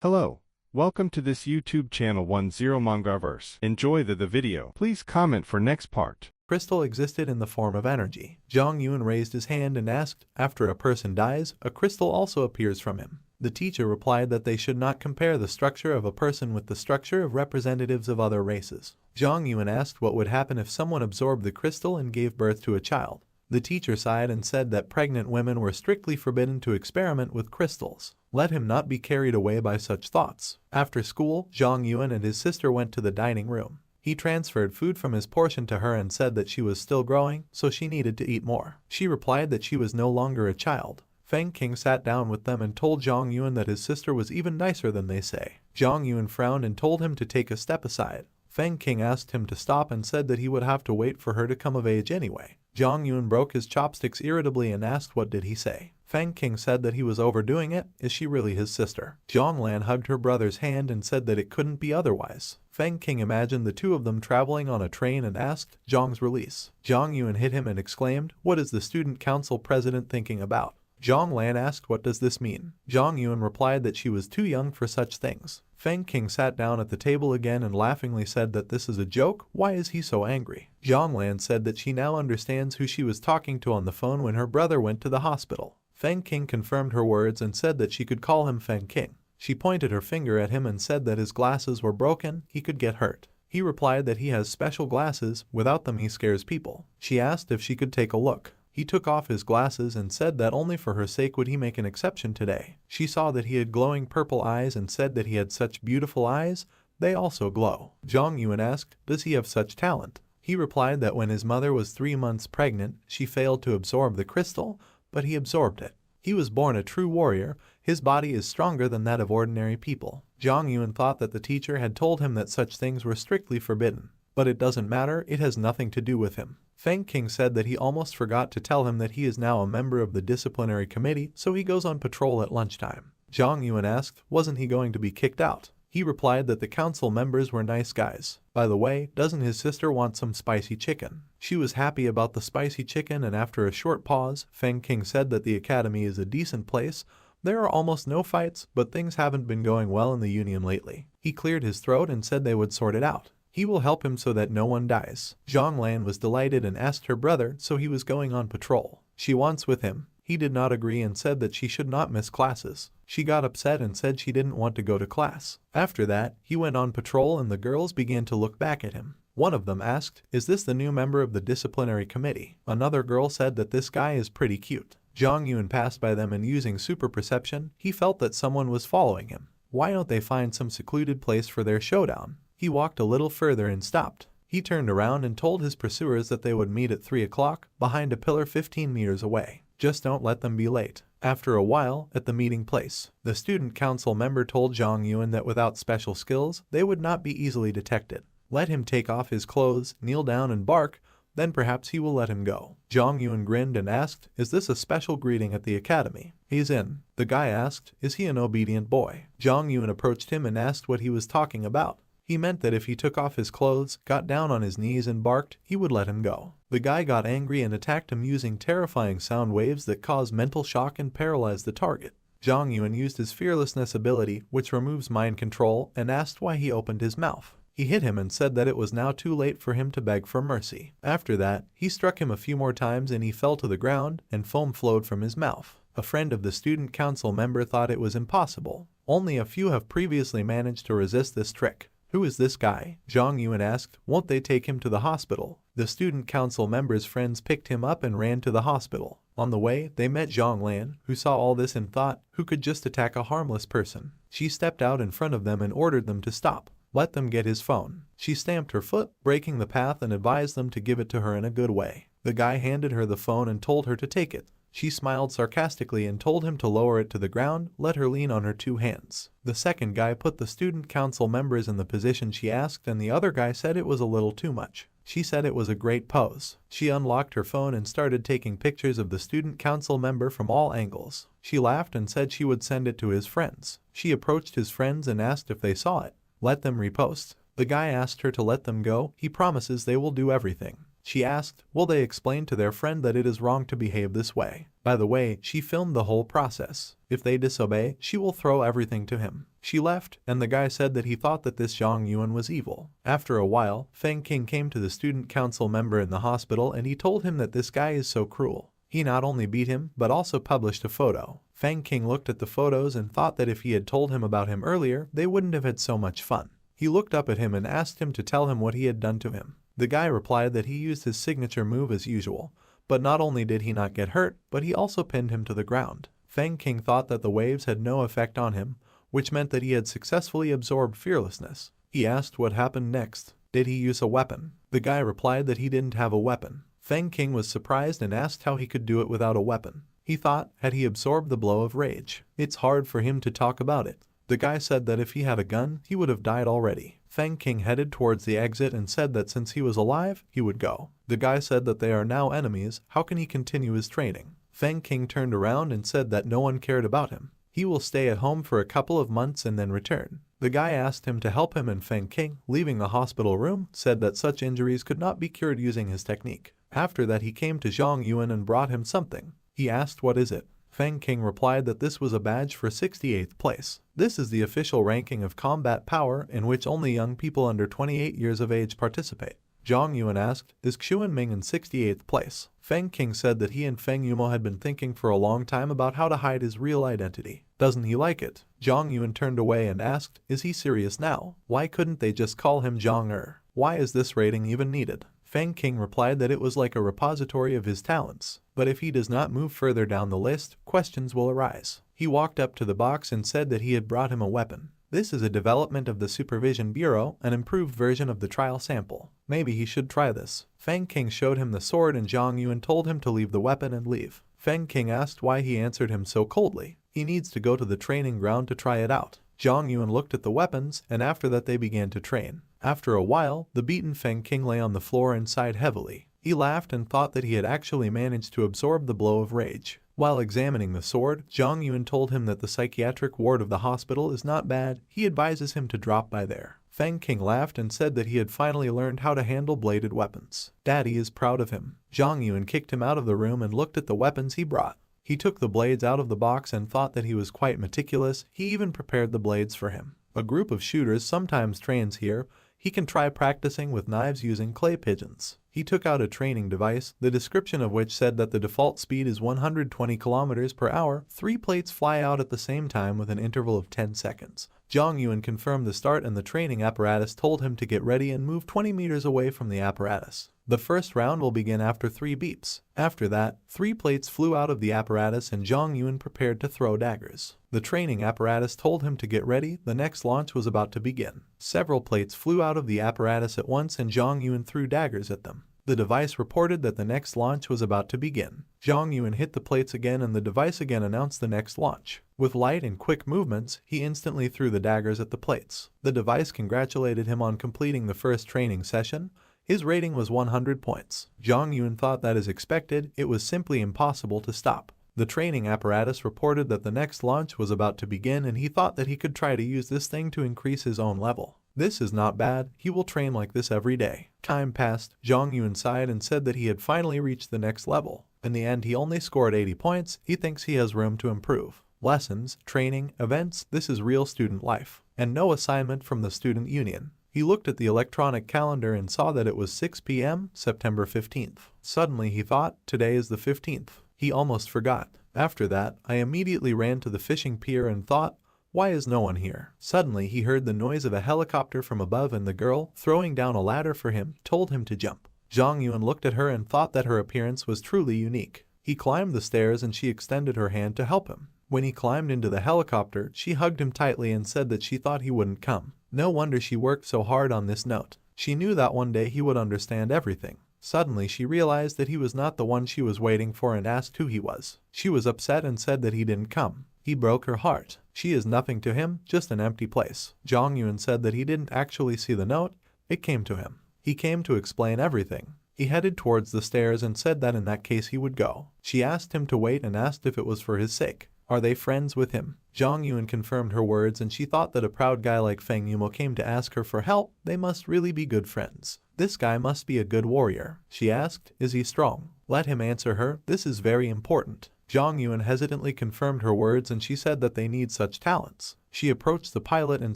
Hello. Welcome to this YouTube channel 10 Mangaverse. Enjoy the video. Please comment for next part. Crystal existed in the form of energy. Zhang Yuan raised his hand and asked, after a person dies, a crystal also appears from him. The teacher replied that they should not compare the structure of a person with the structure of representatives of other races. Zhang Yuan asked what would happen if someone absorbed the crystal and gave birth to a child. The teacher sighed and said that pregnant women were strictly forbidden to experiment with crystals. Let him not be carried away by such thoughts. After school, Zhang Yuan and his sister went to the dining room. He transferred food from his portion to her and said that she was still growing, so she needed to eat more. She replied that she was no longer a child. Feng King sat down with them and told Zhang Yuan that his sister was even nicer than they say. Zhang Yuan frowned and told him to take a step aside. Feng King asked him to stop and said that he would have to wait for her to come of age anyway. Zhang Yuan broke his chopsticks irritably and asked what did he say. Feng King said that he was overdoing it. Is she really his sister? Zhang Lan hugged her brother's hand and said that it couldn't be otherwise. Feng King imagined the two of them traveling on a train and asked Zhang's release. Zhang Yuan hit him and exclaimed, "What is the student council president thinking about?" Zhang Lan asked what does this mean. Zhang Yuan replied that she was too young for such things. Feng King sat down at the table again and laughingly said that this is a joke. Why is he so angry? Zhang Lan said that she now understands who she was talking to on the phone when her brother went to the hospital. Feng King confirmed her words and said that she could call him Feng King. She pointed her finger at him and said that his glasses were broken, he could get hurt. He replied that he has special glasses, without them he scares people. She asked if she could take a look. He took off his glasses and said that only for her sake would he make an exception today. She saw that he had glowing purple eyes and said that he had such beautiful eyes, they also glow. Zhang Yuan asked, does he have such talent? He replied that when his mother was 3 months pregnant, she failed to absorb the crystal, but he absorbed it. He was born a true warrior, his body is stronger than that of ordinary people. Zhang Yuan thought that the teacher had told him that such things were strictly forbidden. But it doesn't matter, it has nothing to do with him. Feng King said that he almost forgot to tell him that he is now a member of the disciplinary committee, so he goes on patrol at lunchtime. Zhang Yuan asked, wasn't he going to be kicked out? He replied that the council members were nice guys. By the way, doesn't his sister want some spicy chicken? She was happy about the spicy chicken and after a short pause, Feng King said that the academy is a decent place. There are almost no fights, but things haven't been going well in the union lately. He cleared his throat and said they would sort it out. He will help him so that no one dies. Zhang Lan was delighted and asked her brother, so he was going on patrol. She wants with him. He did not agree and said that she should not miss classes. She got upset and said she didn't want to go to class. After that, he went on patrol and the girls began to look back at him. One of them asked, is this the new member of the disciplinary committee? Another girl said that this guy is pretty cute. Zhang Yuan passed by them and using super perception, he felt that someone was following him. Why don't they find some secluded place for their showdown? He walked a little further and stopped. He turned around and told his pursuers that they would meet at 3 o'clock behind a pillar 15 meters away. Just don't let them be late. After a while, at the meeting place, the student council member told Zhang Yuan that without special skills, they would not be easily detected. Let him take off his clothes, kneel down and bark, then perhaps he will let him go. Zhang Yuan grinned and asked, is this a special greeting at the academy? He's in. The guy asked, is he an obedient boy? Zhang Yuan approached him and asked what he was talking about. He meant that if he took off his clothes, got down on his knees and barked, he would let him go. The guy got angry and attacked him using terrifying sound waves that cause mental shock and paralyze the target. Zhang Yuan used his fearlessness ability, which removes mind control, and asked why he opened his mouth. He hit him and said that it was now too late for him to beg for mercy. After that, he struck him a few more times and he fell to the ground, and foam flowed from his mouth. A friend of the student council member thought it was impossible. Only a few have previously managed to resist this trick. Who is this guy? Zhang Yuan asked, won't they take him to the hospital? The student council member's friends picked him up and ran to the hospital. On the way, they met Zhang Lan, who saw all this and thought, who could just attack a harmless person? She stepped out in front of them and ordered them to stop. Let them get his phone. She stamped her foot, breaking the path and advised them to give it to her in a good way. The guy handed her the phone and told her to take it. She smiled sarcastically and told him to lower it to the ground, let her lean on her 2 hands. The second guy put the student council members in the position she asked and the other guy said it was a little too much. She said it was a great pose. She unlocked her phone and started taking pictures of the student council member from all angles. She laughed and said she would send it to his friends. She approached his friends and asked if they saw it. Let them repost. The guy asked her to let them go, he promises they will do everything. She asked, will they explain to their friend that it is wrong to behave this way? By the way, she filmed the whole process. If they disobey, she will throw everything to him. She left, and the guy said that he thought that this Zhang Yuan was evil. After a while, Feng King came to the student council member in the hospital and he told him that this guy is so cruel. He not only beat him, but also published a photo. Feng King looked at the photos and thought that if he had told him about him earlier, they wouldn't have had so much fun. He looked up at him and asked him to tell him what he had done to him. The guy replied that he used his signature move as usual, but not only did he not get hurt, but he also pinned him to the ground. Feng King thought that the waves had no effect on him, which meant that he had successfully absorbed fearlessness. He asked what happened next. Did he use a weapon? The guy replied that he didn't have a weapon. Feng King was surprised and asked how he could do it without a weapon. He thought, had he absorbed the blow of rage? It's hard for him to talk about it. The guy said that if he had a gun, he would have died already. Feng King headed towards the exit and said that since he was alive, he would go. The guy said that they are now enemies, how can he continue his training? Feng King turned around and said that no one cared about him. He will stay at home for a couple of months and then return. The guy asked him to help him and Feng King, leaving the hospital room, said that such injuries could not be cured using his technique. After that he came to Zhang Yuan and brought him something. He asked what is it? Feng King replied that this was a badge for 68th place. This is the official ranking of combat power in which only young people under 28 years of age participate. Zhang Yuan asked, is Xuan Ming in 68th place? Feng King said that he and Feng Yumo had been thinking for a long time about how to hide his real identity. Doesn't he like it? Zhang Yuan turned away and asked, is he serious now? Why couldn't they just call him Zhang Er? Why is this rating even needed? Feng King replied that it was like a repository of his talents, but if he does not move further down the list, questions will arise. He walked up to the box and said that he had brought him a weapon. This is a development of the Supervision Bureau, an improved version of the trial sample. Maybe he should try this. Feng King showed him the sword and Zhang Yuan told him to leave the weapon and leave. Feng King asked why he answered him so coldly. He needs to go to the training ground to try it out. Zhang Yuan looked at the weapons and after that they began to train. After a while, the beaten Feng King lay on the floor and sighed heavily. He laughed and thought that he had actually managed to absorb the blow of rage. While examining the sword, Zhang Yuan told him that the psychiatric ward of the hospital is not bad. He advises him to drop by there. Feng King laughed and said that he had finally learned how to handle bladed weapons. Daddy is proud of him. Zhang Yuan kicked him out of the room and looked at the weapons he brought. He took the blades out of the box and thought that he was quite meticulous. He even prepared the blades for him. A group of shooters sometimes trains here. He can try practicing with knives using clay pigeons. He took out a training device, the description of which said that the default speed is 120 kilometers per hour. 3 plates fly out at the same time with an interval of 10 seconds. Zhang Yuan confirmed the start and the training apparatus told him to get ready and move 20 meters away from the apparatus. The first round will begin after 3 beeps. After that, 3 plates flew out of the apparatus and Zhang Yuan prepared to throw daggers. The training apparatus told him to get ready. The next launch was about to begin. Several plates flew out of the apparatus at once and Zhang Yuan threw daggers at them. The device reported that the next launch was about to begin. Zhang Yuan hit the plates again and the device again announced the next launch. With light and quick movements, he instantly threw the daggers at the plates. The device congratulated him on completing the first training session. His rating was 100 points. Zhang Yuan thought that as expected, it was simply impossible to stop. The training apparatus reported that the next launch was about to begin and he thought that he could try to use this thing to increase his own level. This is not bad, he will train like this every day. Time passed, Zhang Yuan sighed and said that he had finally reached the next level. In the end he only scored 80 points, he thinks he has room to improve. Lessons, training, events, this is real student life. And no assignment from the student union. He looked at the electronic calendar and saw that it was 6 p.m., September 15th. Suddenly he thought, today is the 15th. He almost forgot. After that, I immediately ran to the fishing pier and thought, why is no one here? Suddenly he heard the noise of a helicopter from above and the girl, throwing down a ladder for him, told him to jump. Zhang Yuan looked at her and thought that her appearance was truly unique. He climbed the stairs and she extended her hand to help him. When he climbed into the helicopter, she hugged him tightly and said that she thought he wouldn't come. No wonder she worked so hard on this note. She knew that one day he would understand everything. Suddenly she realized that he was not the one she was waiting for and asked who he was. She was upset and said that he didn't come. He broke her heart. She is nothing to him, just an empty place. Zhang Yuan said that he didn't actually see the note. It came to him. He came to explain everything. He headed towards the stairs and said that in that case he would go. She asked him to wait and asked if it was for his sake. Are they friends with him? Zhang Yuan confirmed her words and she thought that a proud guy like Feng Yumo came to ask her for help. They must really be good friends. This guy must be a good warrior. She asked, is he strong? Let him answer her, this is very important. Zhang Yuan hesitantly confirmed her words and she said that they need such talents. She approached the pilot and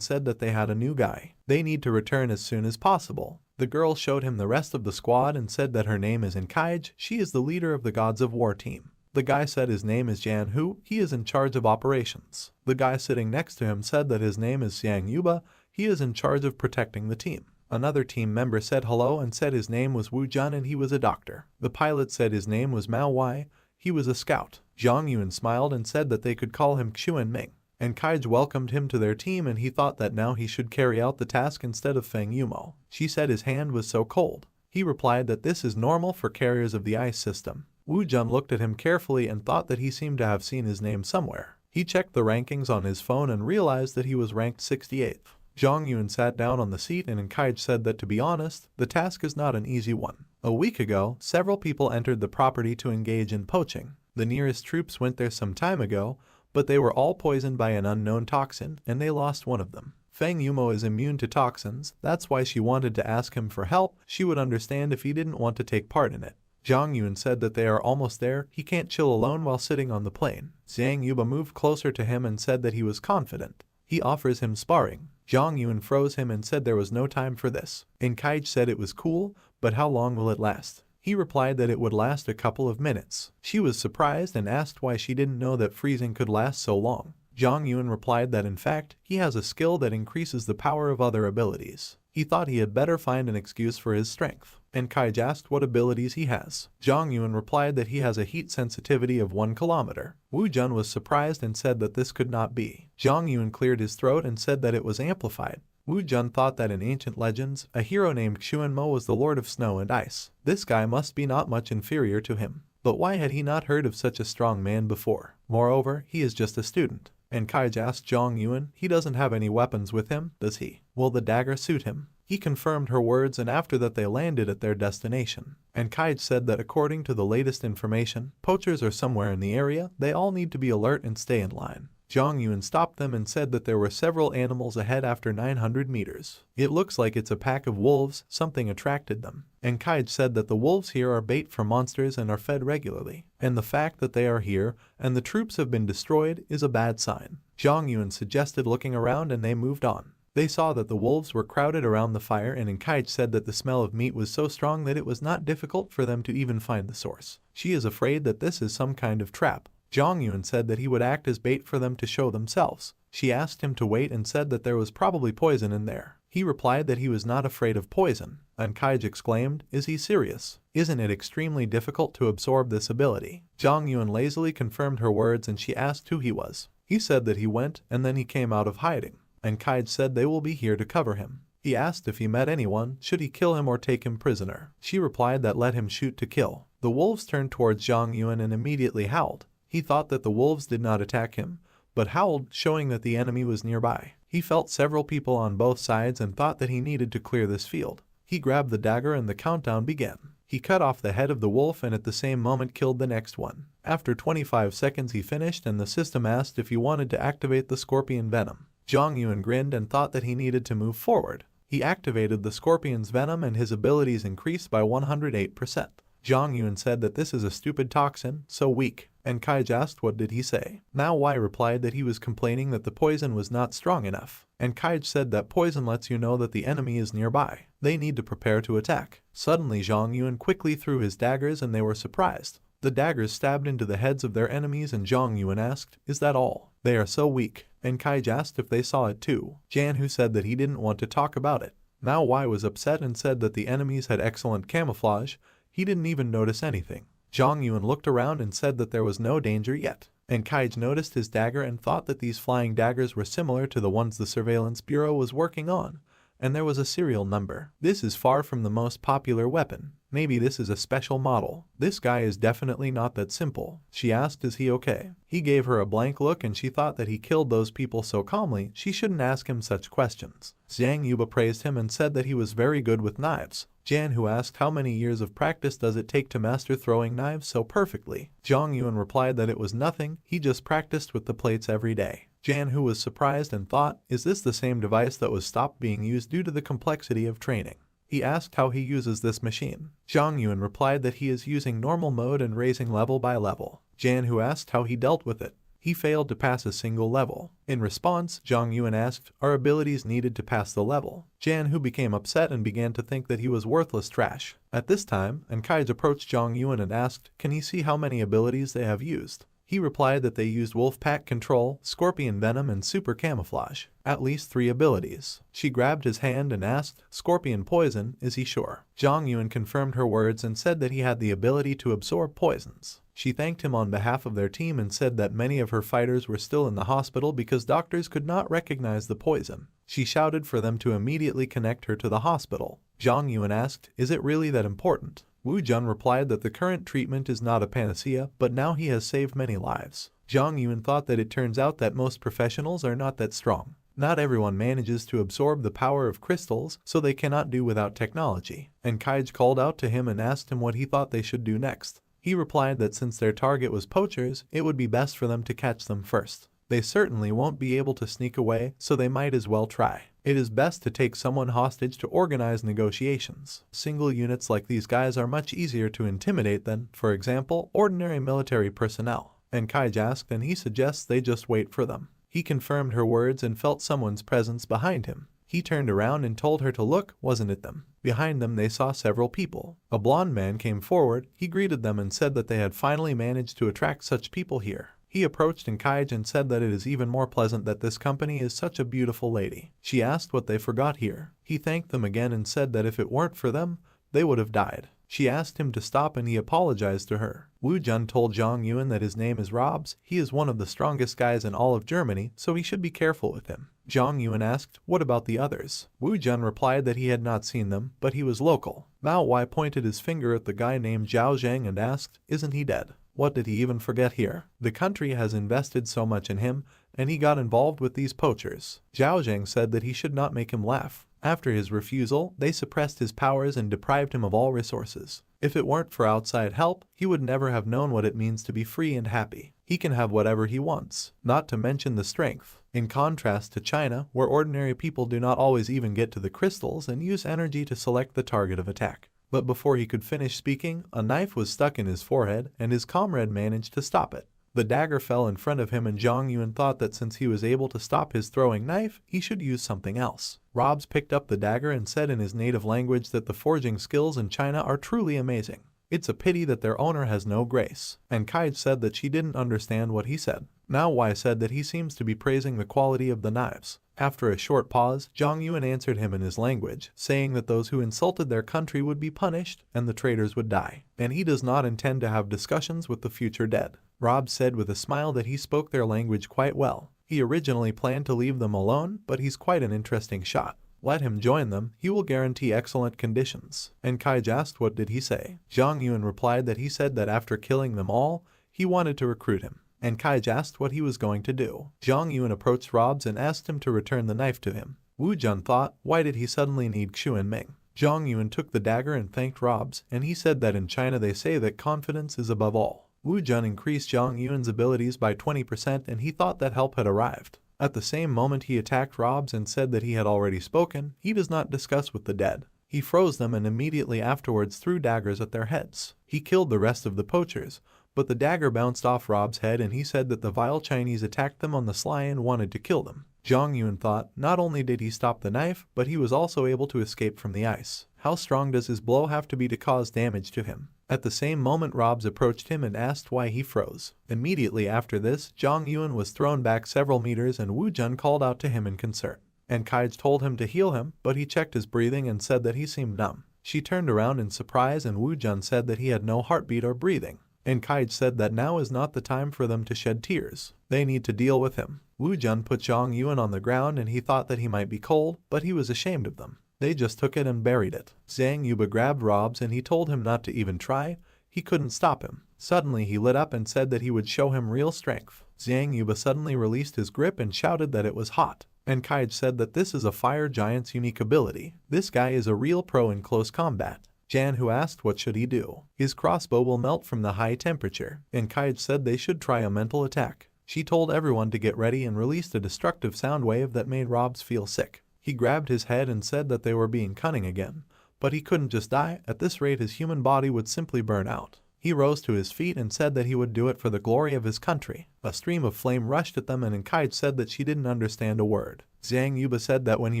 said that they had a new guy. They need to return as soon as possible. The girl showed him the rest of the squad and said that her name is Inkaij. She is the leader of the Gods of War team. The guy said his name is Jan Hu. He is in charge of operations. The guy sitting next to him said that his name is Xiang Yuba. He is in charge of protecting the team. Another team member said hello and said his name was Wu Jun and he was a doctor. The pilot said his name was Mao Wai. He was a scout. Zhang Yuan smiled and said that they could call him Xuan Ming. And Kaij welcomed him to their team and he thought that now he should carry out the task instead of Feng Yumo. She said his hand was so cold. He replied that this is normal for carriers of the ice system. Wu Jun looked at him carefully and thought that he seemed to have seen his name somewhere. He checked the rankings on his phone and realized that he was ranked 68th. Zhang Yuan sat down on the seat and Kaij said that to be honest, the task is not an easy one. A week ago, several people entered the property to engage in poaching. The nearest troops went there some time ago, but they were all poisoned by an unknown toxin and they lost one of them. Feng Yumo is immune to toxins, that's why she wanted to ask him for help. She would understand if he didn't want to take part in it. Zhang Yuan said that they are almost there, he can't chill alone while sitting on the plane. Xiang Yuba moved closer to him and said that he was confident. He offers him sparring. Zhang Yuan froze him and said there was no time for this. Inkaij said it was cool, but how long will it last? He replied that it would last a couple of minutes. She was surprised and asked why she didn't know that freezing could last so long. Zhang Yuan replied that in fact, he has a skill that increases the power of other abilities. He thought he had better find an excuse for his strength. And Kaij asked what abilities he has. Zhang Yuan replied that he has a heat sensitivity of 1 kilometer. Wu Jun was surprised and said that this could not be. Zhang Yuan cleared his throat and said that it was amplified. Wu Jun thought that in ancient legends, a hero named Xuan Mo was the lord of snow and ice. This guy must be not much inferior to him. But why had he not heard of such a strong man before? Moreover, he is just a student. And Kaij asked Zhang Yuan, he doesn't have any weapons with him, does he? Will the dagger suit him? He confirmed her words and after that they landed at their destination. And Kaij said that according to the latest information, poachers are somewhere in the area, they all need to be alert and stay in line. Zhang Yuan stopped them and said that there were several animals ahead after 900 meters. It looks like it's a pack of wolves, something attracted them. And Kaij said that the wolves here are bait for monsters and are fed regularly. And the fact that they are here and the troops have been destroyed is a bad sign. Zhang Yuan suggested looking around and they moved on. They saw that the wolves were crowded around the fire and Inkaij said that the smell of meat was so strong that it was not difficult for them to even find the source. She is afraid that this is some kind of trap. Zhang Yuan said that he would act as bait for them to show themselves. She asked him to wait and said that there was probably poison in there. He replied that he was not afraid of poison. And Kaij exclaimed, is he serious? Isn't it extremely difficult to absorb this ability? Zhang Yuan lazily confirmed her words and she asked who he was. He said that he went and then he came out of hiding. And Kaij said they will be here to cover him. He asked if he met anyone, should he kill him or take him prisoner. She replied that let him shoot to kill. The wolves turned towards Zhang Yuan and immediately howled. He thought that the wolves did not attack him, but howled, showing that the enemy was nearby. He felt several people on both sides and thought that he needed to clear this field. He grabbed the dagger and the countdown began. He cut off the head of the wolf and at the same moment killed the next one. After 25 seconds he finished and the system asked if he wanted to activate the scorpion venom. Zhang Yuan grinned and thought that he needed to move forward. He activated the scorpion's venom and his abilities increased by 108%. Zhang Yuan said that this is a stupid toxin, so weak. And Kaij asked what did he say. Mao Wai replied that he was complaining that the poison was not strong enough. And Kaij said that poison lets you know that the enemy is nearby. They need to prepare to attack. Suddenly Zhang Yuan quickly threw his daggers and they were surprised. The daggers stabbed into the heads of their enemies and Zhang Yuan asked, is that all? They are so weak. And Kaij asked if they saw it too. Jan Hu said that he didn't want to talk about it. Mao Wai was upset and said that the enemies had excellent camouflage. He didn't even notice anything. Zhang Yuan looked around and said that there was no danger yet. And Kaij noticed his dagger and thought that these flying daggers were similar to the ones the surveillance bureau was working on. And there was a serial number. This is far from the most popular weapon. Maybe this is a special model. This guy is definitely not that simple. She asked, is he okay? He gave her a blank look and she thought that he killed those people so calmly she shouldn't ask him such questions. Xiang Yuba praised him and said that he was very good with knives. Jan Hu asked how many years of practice does it take to master throwing knives so perfectly. Zhang Yuan replied that it was nothing, he just practiced with the plates every day. Jan Hu was surprised and thought, is this the same device that was stopped being used due to the complexity of training? He asked how he uses this machine. Zhang Yuan replied that he is using normal mode and raising level by level. Jan Hu asked how he dealt with it. He failed to pass a single level. In response, Zhang Yuan asked, are abilities needed to pass the level? Jan Hu became upset and began to think that he was worthless trash. At this time, Enkaij approached Zhang Yuan and asked, can he see how many abilities they have used? He replied that they used Wolfpack Control, Scorpion Venom, and Super Camouflage. At least 3 abilities. She grabbed his hand and asked, Scorpion Poison, is he sure? Zhang Yuan confirmed her words and said that he had the ability to absorb poisons. She thanked him on behalf of their team and said that many of her fighters were still in the hospital because doctors could not recognize the poison. She shouted for them to immediately connect her to the hospital. Zhang Yuan asked, is it really that important? Wu Jun replied that the current treatment is not a panacea, but now he has saved many lives. Zhang Yuan thought that it turns out that most professionals are not that strong. Not everyone manages to absorb the power of crystals, so they cannot do without technology. And Kaij called out to him and asked him what he thought they should do next. He replied that since their target was poachers, it would be best for them to catch them first. They certainly won't be able to sneak away, so they might as well try. It is best to take someone hostage to organize negotiations. Single units like these guys are much easier to intimidate than, for example, ordinary military personnel. And Kaij asked and he suggests they just wait for them. He confirmed her words and felt someone's presence behind him. He turned around and told her to look, wasn't it them? Behind them they saw several people. A blonde man came forward, he greeted them and said that they had finally managed to attract such people here. He approached Enkaij and said that it is even more pleasant that this company is such a beautiful lady. She asked what they forgot here. He thanked them again and said that if it weren't for them, they would have died. She asked him to stop and he apologized to her. Wu Jun told Zhang Yuan that his name is Robs, he is one of the strongest guys in all of Germany, so he should be careful with him. Zhang Yuan asked, what about the others? Wu Jun replied that he had not seen them, but he was local. Mao Wei pointed his finger at the guy named Zhao Zhang and asked, isn't he dead? What did he even forget here? The country has invested so much in him, and he got involved with these poachers. Zhao Zhang said that he should not make him laugh. After his refusal, they suppressed his powers and deprived him of all resources. If it weren't for outside help, he would never have known what it means to be free and happy. He can have whatever he wants, not to mention the strength. In contrast to China, where ordinary people do not always even get to the crystals and use energy to select the target of attack. But before he could finish speaking, a knife was stuck in his forehead and his comrade managed to stop it. The dagger fell in front of him and Zhang Yuan thought that since he was able to stop his throwing knife, he should use something else. Robs picked up the dagger and said in his native language that the forging skills in China are truly amazing. It's a pity that their owner has no grace. And Kaij said that she didn't understand what he said. Mao Wei said that he seems to be praising the quality of the knives. After a short pause, Zhang Yuan answered him in his language, saying that those who insulted their country would be punished and the traitors would die. And he does not intend to have discussions with the future dead. Rob said with a smile that he spoke their language quite well. He originally planned to leave them alone, but he's quite an interesting shot. Let him join them, he will guarantee excellent conditions. And Kaij asked what did he say. Zhang Yuan replied that he said that after killing them all, he wanted to recruit him. And Kaij asked what he was going to do. Zhang Yuan approached Robs and asked him to return the knife to him. Wu Jun thought, why did he suddenly need Xu and Ming? Zhang Yuan took the dagger and thanked Robs, and he said that in China they say that confidence is above all. Wu Jun increased Zhang Yuan's abilities by 20% and he thought that help had arrived. At the same moment he attacked Robs and said that he had already spoken, he does not discuss with the dead. He froze them and immediately afterwards threw daggers at their heads. He killed the rest of the poachers, but the dagger bounced off Rob's head and he said that the vile Chinese attacked them on the sly and wanted to kill them. Zhang Yuan thought, not only did he stop the knife, but he was also able to escape from the ice. How strong does his blow have to be to cause damage to him? At the same moment Robs approached him and asked why he froze. Immediately after this, Zhang Yuan was thrown back several meters and Wu Jun called out to him in concern. And Kaij told him to heal him, but he checked his breathing and said that he seemed numb. She turned around in surprise and Wu Jun said that he had no heartbeat or breathing. And Kaij said that now is not the time for them to shed tears. They need to deal with him. Wu Jun put Zhang Yuan on the ground and he thought that he might be cold, but he was ashamed of them. They just took it and buried it. Zhang Yuba grabbed Robs and he told him not to even try. He couldn't stop him. Suddenly he lit up and said that he would show him real strength. Zhang Yuba suddenly released his grip and shouted that it was hot. And Kaij said that this is a fire giant's unique ability. This guy is a real pro in close combat. Jan Hu asked what should he do. His crossbow will melt from the high temperature. And Kaij said they should try a mental attack. She told everyone to get ready and released a destructive sound wave that made Robs feel sick. He grabbed his head and said that they were being cunning again. But he couldn't just die. At this rate his human body would simply burn out. He rose to his feet and said that he would do it for the glory of his country. A stream of flame rushed at them and Enkaij said that she didn't understand a word. Zhang Yuba said that when he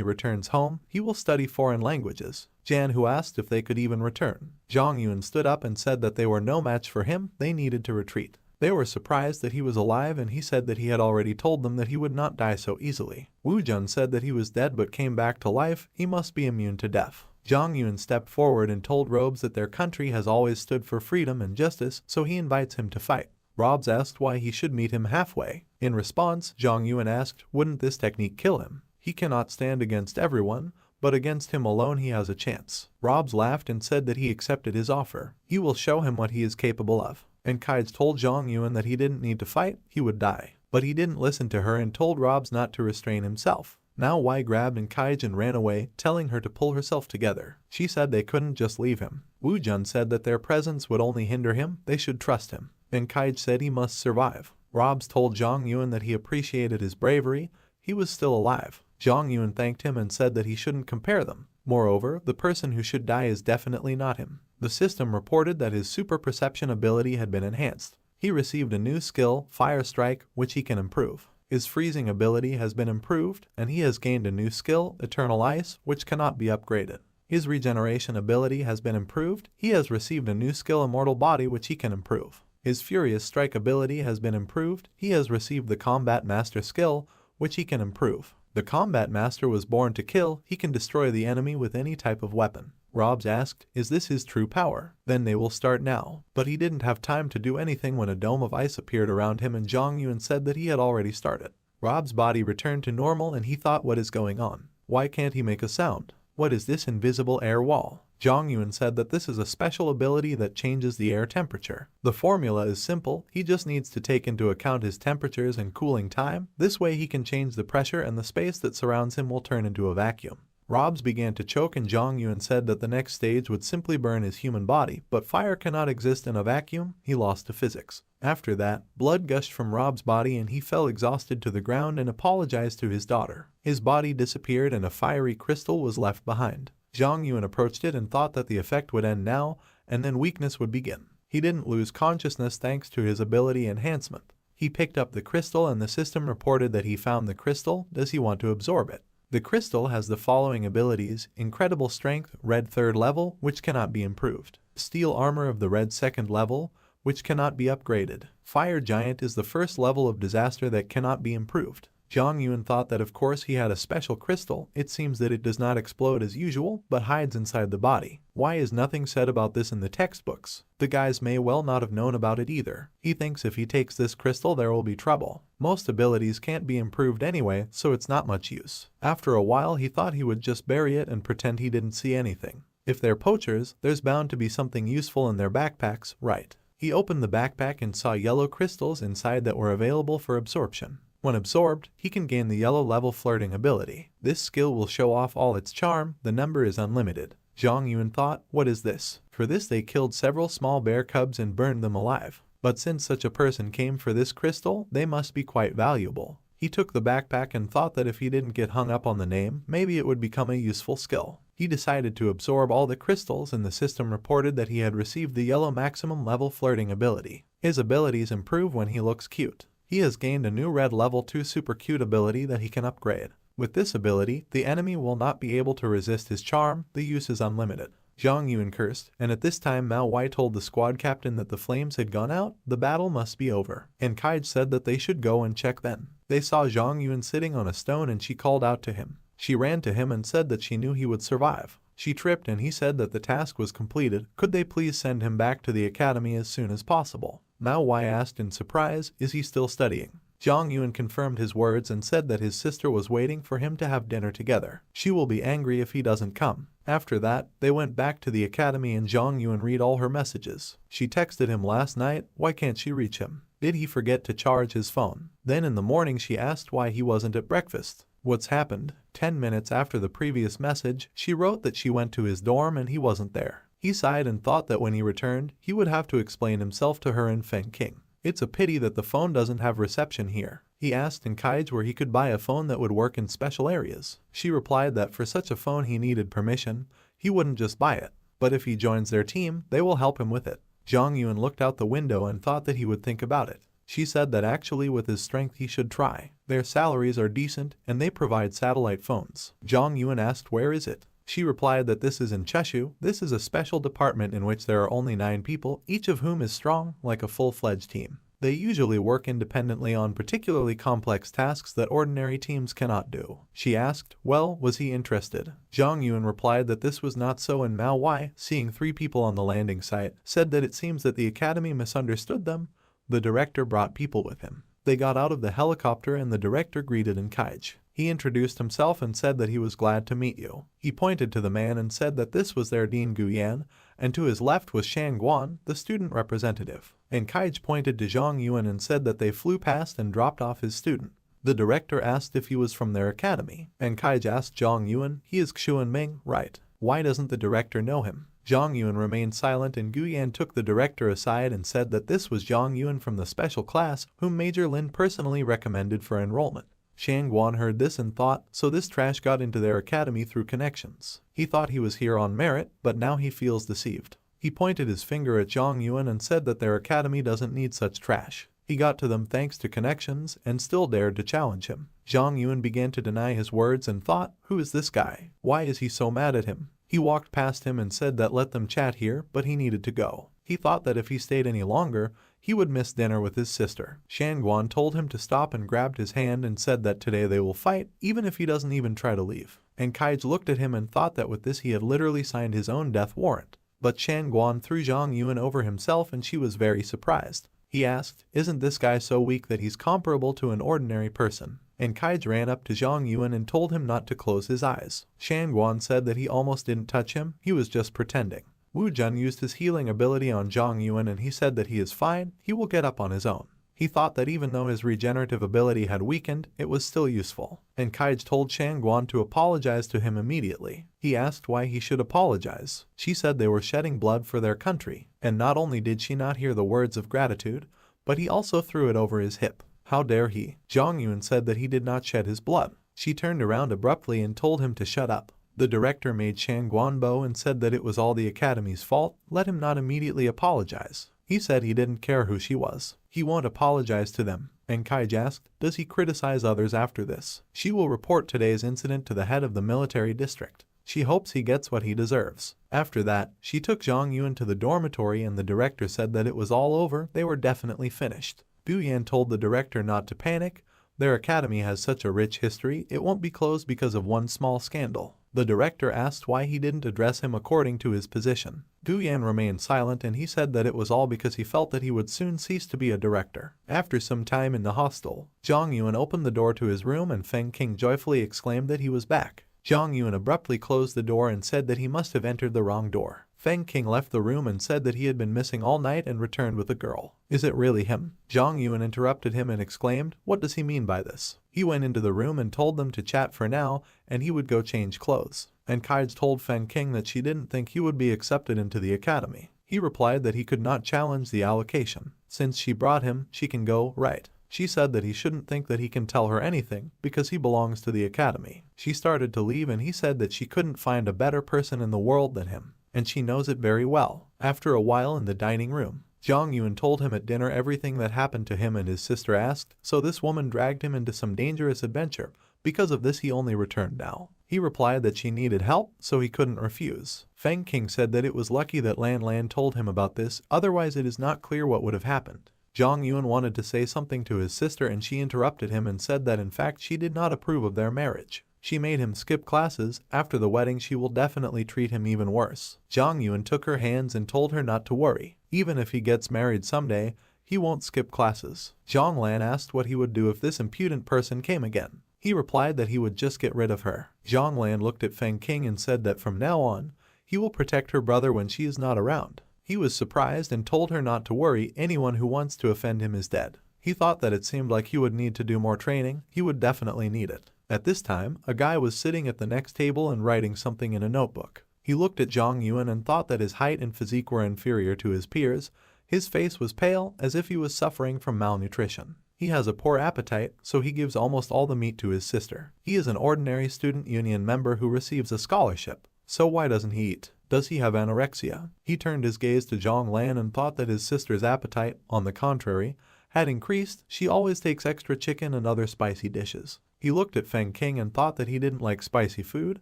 returns home, he will study foreign languages. Jan Hu asked if they could even return. Zhang Yuan stood up and said that they were no match for him, they needed to retreat. They were surprised that he was alive and he said that he had already told them that he would not die so easily. Wu Jun said that he was dead but came back to life, he must be immune to death. Zhang Yuan stepped forward and told Robes that their country has always stood for freedom and justice, so he invites him to fight. Robes asked why he should meet him halfway. In response, Zhang Yuan asked, wouldn't this technique kill him? He cannot stand against everyone, but against him alone he has a chance. Robes laughed and said that he accepted his offer. He will show him what he is capable of. Enkaij told Zhang Yuan that he didn't need to fight, he would die. But he didn't listen to her and told Robes not to restrain himself. Now Wei grabbed Enkaij and ran away, telling her to pull herself together. She said they couldn't just leave him. Wu Jun said that their presence would only hinder him, they should trust him. Enkaij said he must survive. Robes told Zhang Yuan that he appreciated his bravery, he was still alive. Zhang Yuan thanked him and said that he shouldn't compare them. Moreover, the person who should die is definitely not him. The system reported that his super perception ability had been enhanced. He received a new skill, Fire Strike, which he can improve. His freezing ability has been improved, and he has gained a new skill, Eternal Ice, which cannot be upgraded. His regeneration ability has been improved, he has received a new skill, Immortal Body, which he can improve. His Furious Strike ability has been improved, he has received the Combat Master skill, which he can improve. The Combat Master was born to kill, he can destroy the enemy with any type of weapon. Robes asked, is this his true power? Then they will start now. But he didn't have time to do anything when a dome of ice appeared around him and Zhang Yuan said that he had already started. Rob's body returned to normal and he thought, what is going on? Why can't he make a sound? What is this invisible air wall? Zhang Yuan said that this is a special ability that changes the air temperature. The formula is simple, he just needs to take into account his temperatures and cooling time. This way he can change the pressure and the space that surrounds him will turn into a vacuum. Robs began to choke and Zhang Yuan said that the next stage would simply burn his human body, but fire cannot exist in a vacuum, he lost to physics. After that, blood gushed from Rob's body and he fell exhausted to the ground and apologized to his daughter. His body disappeared and a fiery crystal was left behind. Zhang Yuan approached it and thought that the effect would end now, and then weakness would begin. He didn't lose consciousness thanks to his ability enhancement. He picked up the crystal and the system reported that he found the crystal. Does he want to absorb it? The crystal has the following abilities: Incredible Strength, Red 3rd level, which cannot be improved. Steel Armor of the Red 2nd level, which cannot be upgraded. Fire Giant is the 1st level of disaster that cannot be improved. Zhang Yuan thought that of course he had a special crystal. It seems that it does not explode as usual, but hides inside the body. Why is nothing said about this in the textbooks? The guys may well not have known about it either. He thinks if he takes this crystal there will be trouble. Most abilities can't be improved anyway, so it's not much use. After a while he thought he would just bury it and pretend he didn't see anything. If they're poachers, there's bound to be something useful in their backpacks, right? He opened the backpack and saw yellow crystals inside that were available for absorption. When absorbed, he can gain the yellow level flirting ability. This skill will show off all its charm, the number is unlimited. Zhang Yuan thought, what is this? For this they killed several small bear cubs and burned them alive. But since such a person came for this crystal, they must be quite valuable. He took the backpack and thought that if he didn't get hung up on the name, maybe it would become a useful skill. He decided to absorb all the crystals and the system reported that he had received the yellow maximum level flirting ability. His abilities improve when he looks cute. He has gained a new red level 2 super cute ability that he can upgrade. With this ability, the enemy will not be able to resist his charm, the use is unlimited. Zhang Yuan cursed, and at this time Mao Wei told the squad captain that the flames had gone out, the battle must be over. And Enkaij said that they should go and check then. They saw Zhang Yuan sitting on a stone and she called out to him. She ran to him and said that she knew he would survive. She tripped and he said that the task was completed, could they please send him back to the academy as soon as possible. Mao Wei asked in surprise, is he still studying? Zhang Yuan confirmed his words and said that his sister was waiting for him to have dinner together. She will be angry if he doesn't come. After that, they went back to the academy and Zhang Yuan read all her messages. She texted him last night, why can't she reach him? Did he forget to charge his phone? Then in the morning she asked why he wasn't at breakfast. What's happened? 10 minutes after the previous message, she wrote that she went to his dorm and he wasn't there. He sighed and thought that when he returned, he would have to explain himself to her and Feng King. It's a pity that the phone doesn't have reception here. He asked Kaij where he could buy a phone that would work in special areas. She replied that for such a phone he needed permission, he wouldn't just buy it, but if he joins their team, they will help him with it. Jong Yun looked out the window and thought that he would think about it. She said that actually with his strength he should try. Their salaries are decent and they provide satellite phones. Jong Yun asked where is it. She replied that this is in Cheshu. This is a special department in which there are only 9 people, each of whom is strong, like a full-fledged team. They usually work independently on particularly complex tasks that ordinary teams cannot do. She asked, well, was he interested? Jong Yun replied that this was not so, and Mao Wei, seeing 3 people on the landing site, said that it seems that the academy misunderstood them. The director brought people with him. They got out of the helicopter and the director greeted Kaij. He introduced himself and said that he was glad to meet you. He pointed to the man and said that this was their Dean Guyan, and to his left was Shang Guan, the student representative. Kaij pointed to Zhang Yuan and said that they flew past and dropped off his student. The director asked if he was from their academy, and Kaij asked Zhang Yuan, he is Xuan Ming, right? Why doesn't the director know him? Zhang Yuan remained silent and Guyan took the director aside and said that this was Zhang Yuan from the special class whom Major Lin personally recommended for enrollment. Shang Guan heard this and thought, so this trash got into their academy through connections. He thought he was here on merit, but now he feels deceived. He pointed his finger at Zhang Yuan and said that their academy doesn't need such trash. He got to them thanks to connections and still dared to challenge him. Zhang Yuan began to deny his words and thought, who is this guy? Why is he so mad at him? He walked past him and said that let them chat here, but he needed to go. He thought that if he stayed any longer, he would miss dinner with his sister. Shang Guan told him to stop and grabbed his hand and said that today they will fight, even if he doesn't even try to leave. Kaij looked at him and thought that with this he had literally signed his own death warrant. But Shang Guan threw Zhang Yuan over himself and she was very surprised. He asked, isn't this guy so weak that he's comparable to an ordinary person? Kaij ran up to Zhang Yuan and told him not to close his eyes. Shang Guan said that he almost didn't touch him, he was just pretending. Wu Jun used his healing ability on Zhang Yuan and he said that he is fine, he will get up on his own. He thought that even though his regenerative ability had weakened, it was still useful. Kaij told Shang Guan to apologize to him immediately. He asked why he should apologize. She said they were shedding blood for their country, and not only did she not hear the words of gratitude, but he also threw it over his hip. How dare he? Zhang Yuan said that he did not shed his blood. She turned around abruptly and told him to shut up. The director made Shang Guan bow and said that it was all the academy's fault, let him not immediately apologize. He said he didn't care who she was. He won't apologize to them. Kaij asked, does he criticize others after this? She will report today's incident to the head of the military district. She hopes he gets what he deserves. After that, she took Zhang Yuan to the dormitory and the director said that it was all over, they were definitely finished. Guyan told the director not to panic. Their academy has such a rich history, it won't be closed because of one small scandal. The director asked why he didn't address him according to his position. Guyan remained silent and he said that it was all because he felt that he would soon cease to be a director. After some time in the hostel, Zhang Yuan opened the door to his room and Feng Qing joyfully exclaimed that he was back. Zhang Yuan abruptly closed the door and said that he must have entered the wrong door. Feng Qing left the room and said that he had been missing all night and returned with a girl. Is it really him? Zhang Yuan interrupted him and exclaimed, what does he mean by this? He went into the room and told them to chat for now and he would go change clothes. Kaij told Feng Qing that she didn't think he would be accepted into the academy. He replied that he could not challenge the allocation. Since she brought him, she can go, right? She said that he shouldn't think that he can tell her anything because he belongs to the academy. She started to leave and he said that she couldn't find a better person in the world than him. And she knows it very well. After a while in the dining room, Zhang Yuan told him at dinner everything that happened to him and his sister asked, so this woman dragged him into some dangerous adventure. Because of this he only returned now. He replied that she needed help, so he couldn't refuse. Feng Qing said that it was lucky that Lan Lan told him about this, otherwise it is not clear what would have happened. Zhang Yuan wanted to say something to his sister and she interrupted him and said that in fact she did not approve of their marriage. She made him skip classes. After the wedding she will definitely treat him even worse. Zhang Yuan took her hands and told her not to worry. Even if he gets married someday, he won't skip classes. Zhang Lan asked what he would do if this impudent person came again. He replied that he would just get rid of her. Zhang Lan looked at Feng Qing and said that from now on, he will protect her brother when she is not around. He was surprised and told her not to worry, anyone who wants to offend him is dead. He thought that it seemed like he would need to do more training, he would definitely need it. At this time, a guy was sitting at the next table and writing something in a notebook. He looked at Zhang Yuan and thought that his height and physique were inferior to his peers. His face was pale, as if he was suffering from malnutrition. He has a poor appetite, so he gives almost all the meat to his sister. He is an ordinary student union member who receives a scholarship. So why doesn't he eat? Does he have anorexia? He turned his gaze to Zhong Lan and thought that his sister's appetite, on the contrary, had increased. She always takes extra chicken and other spicy dishes. He looked at Feng King and thought that he didn't like spicy food,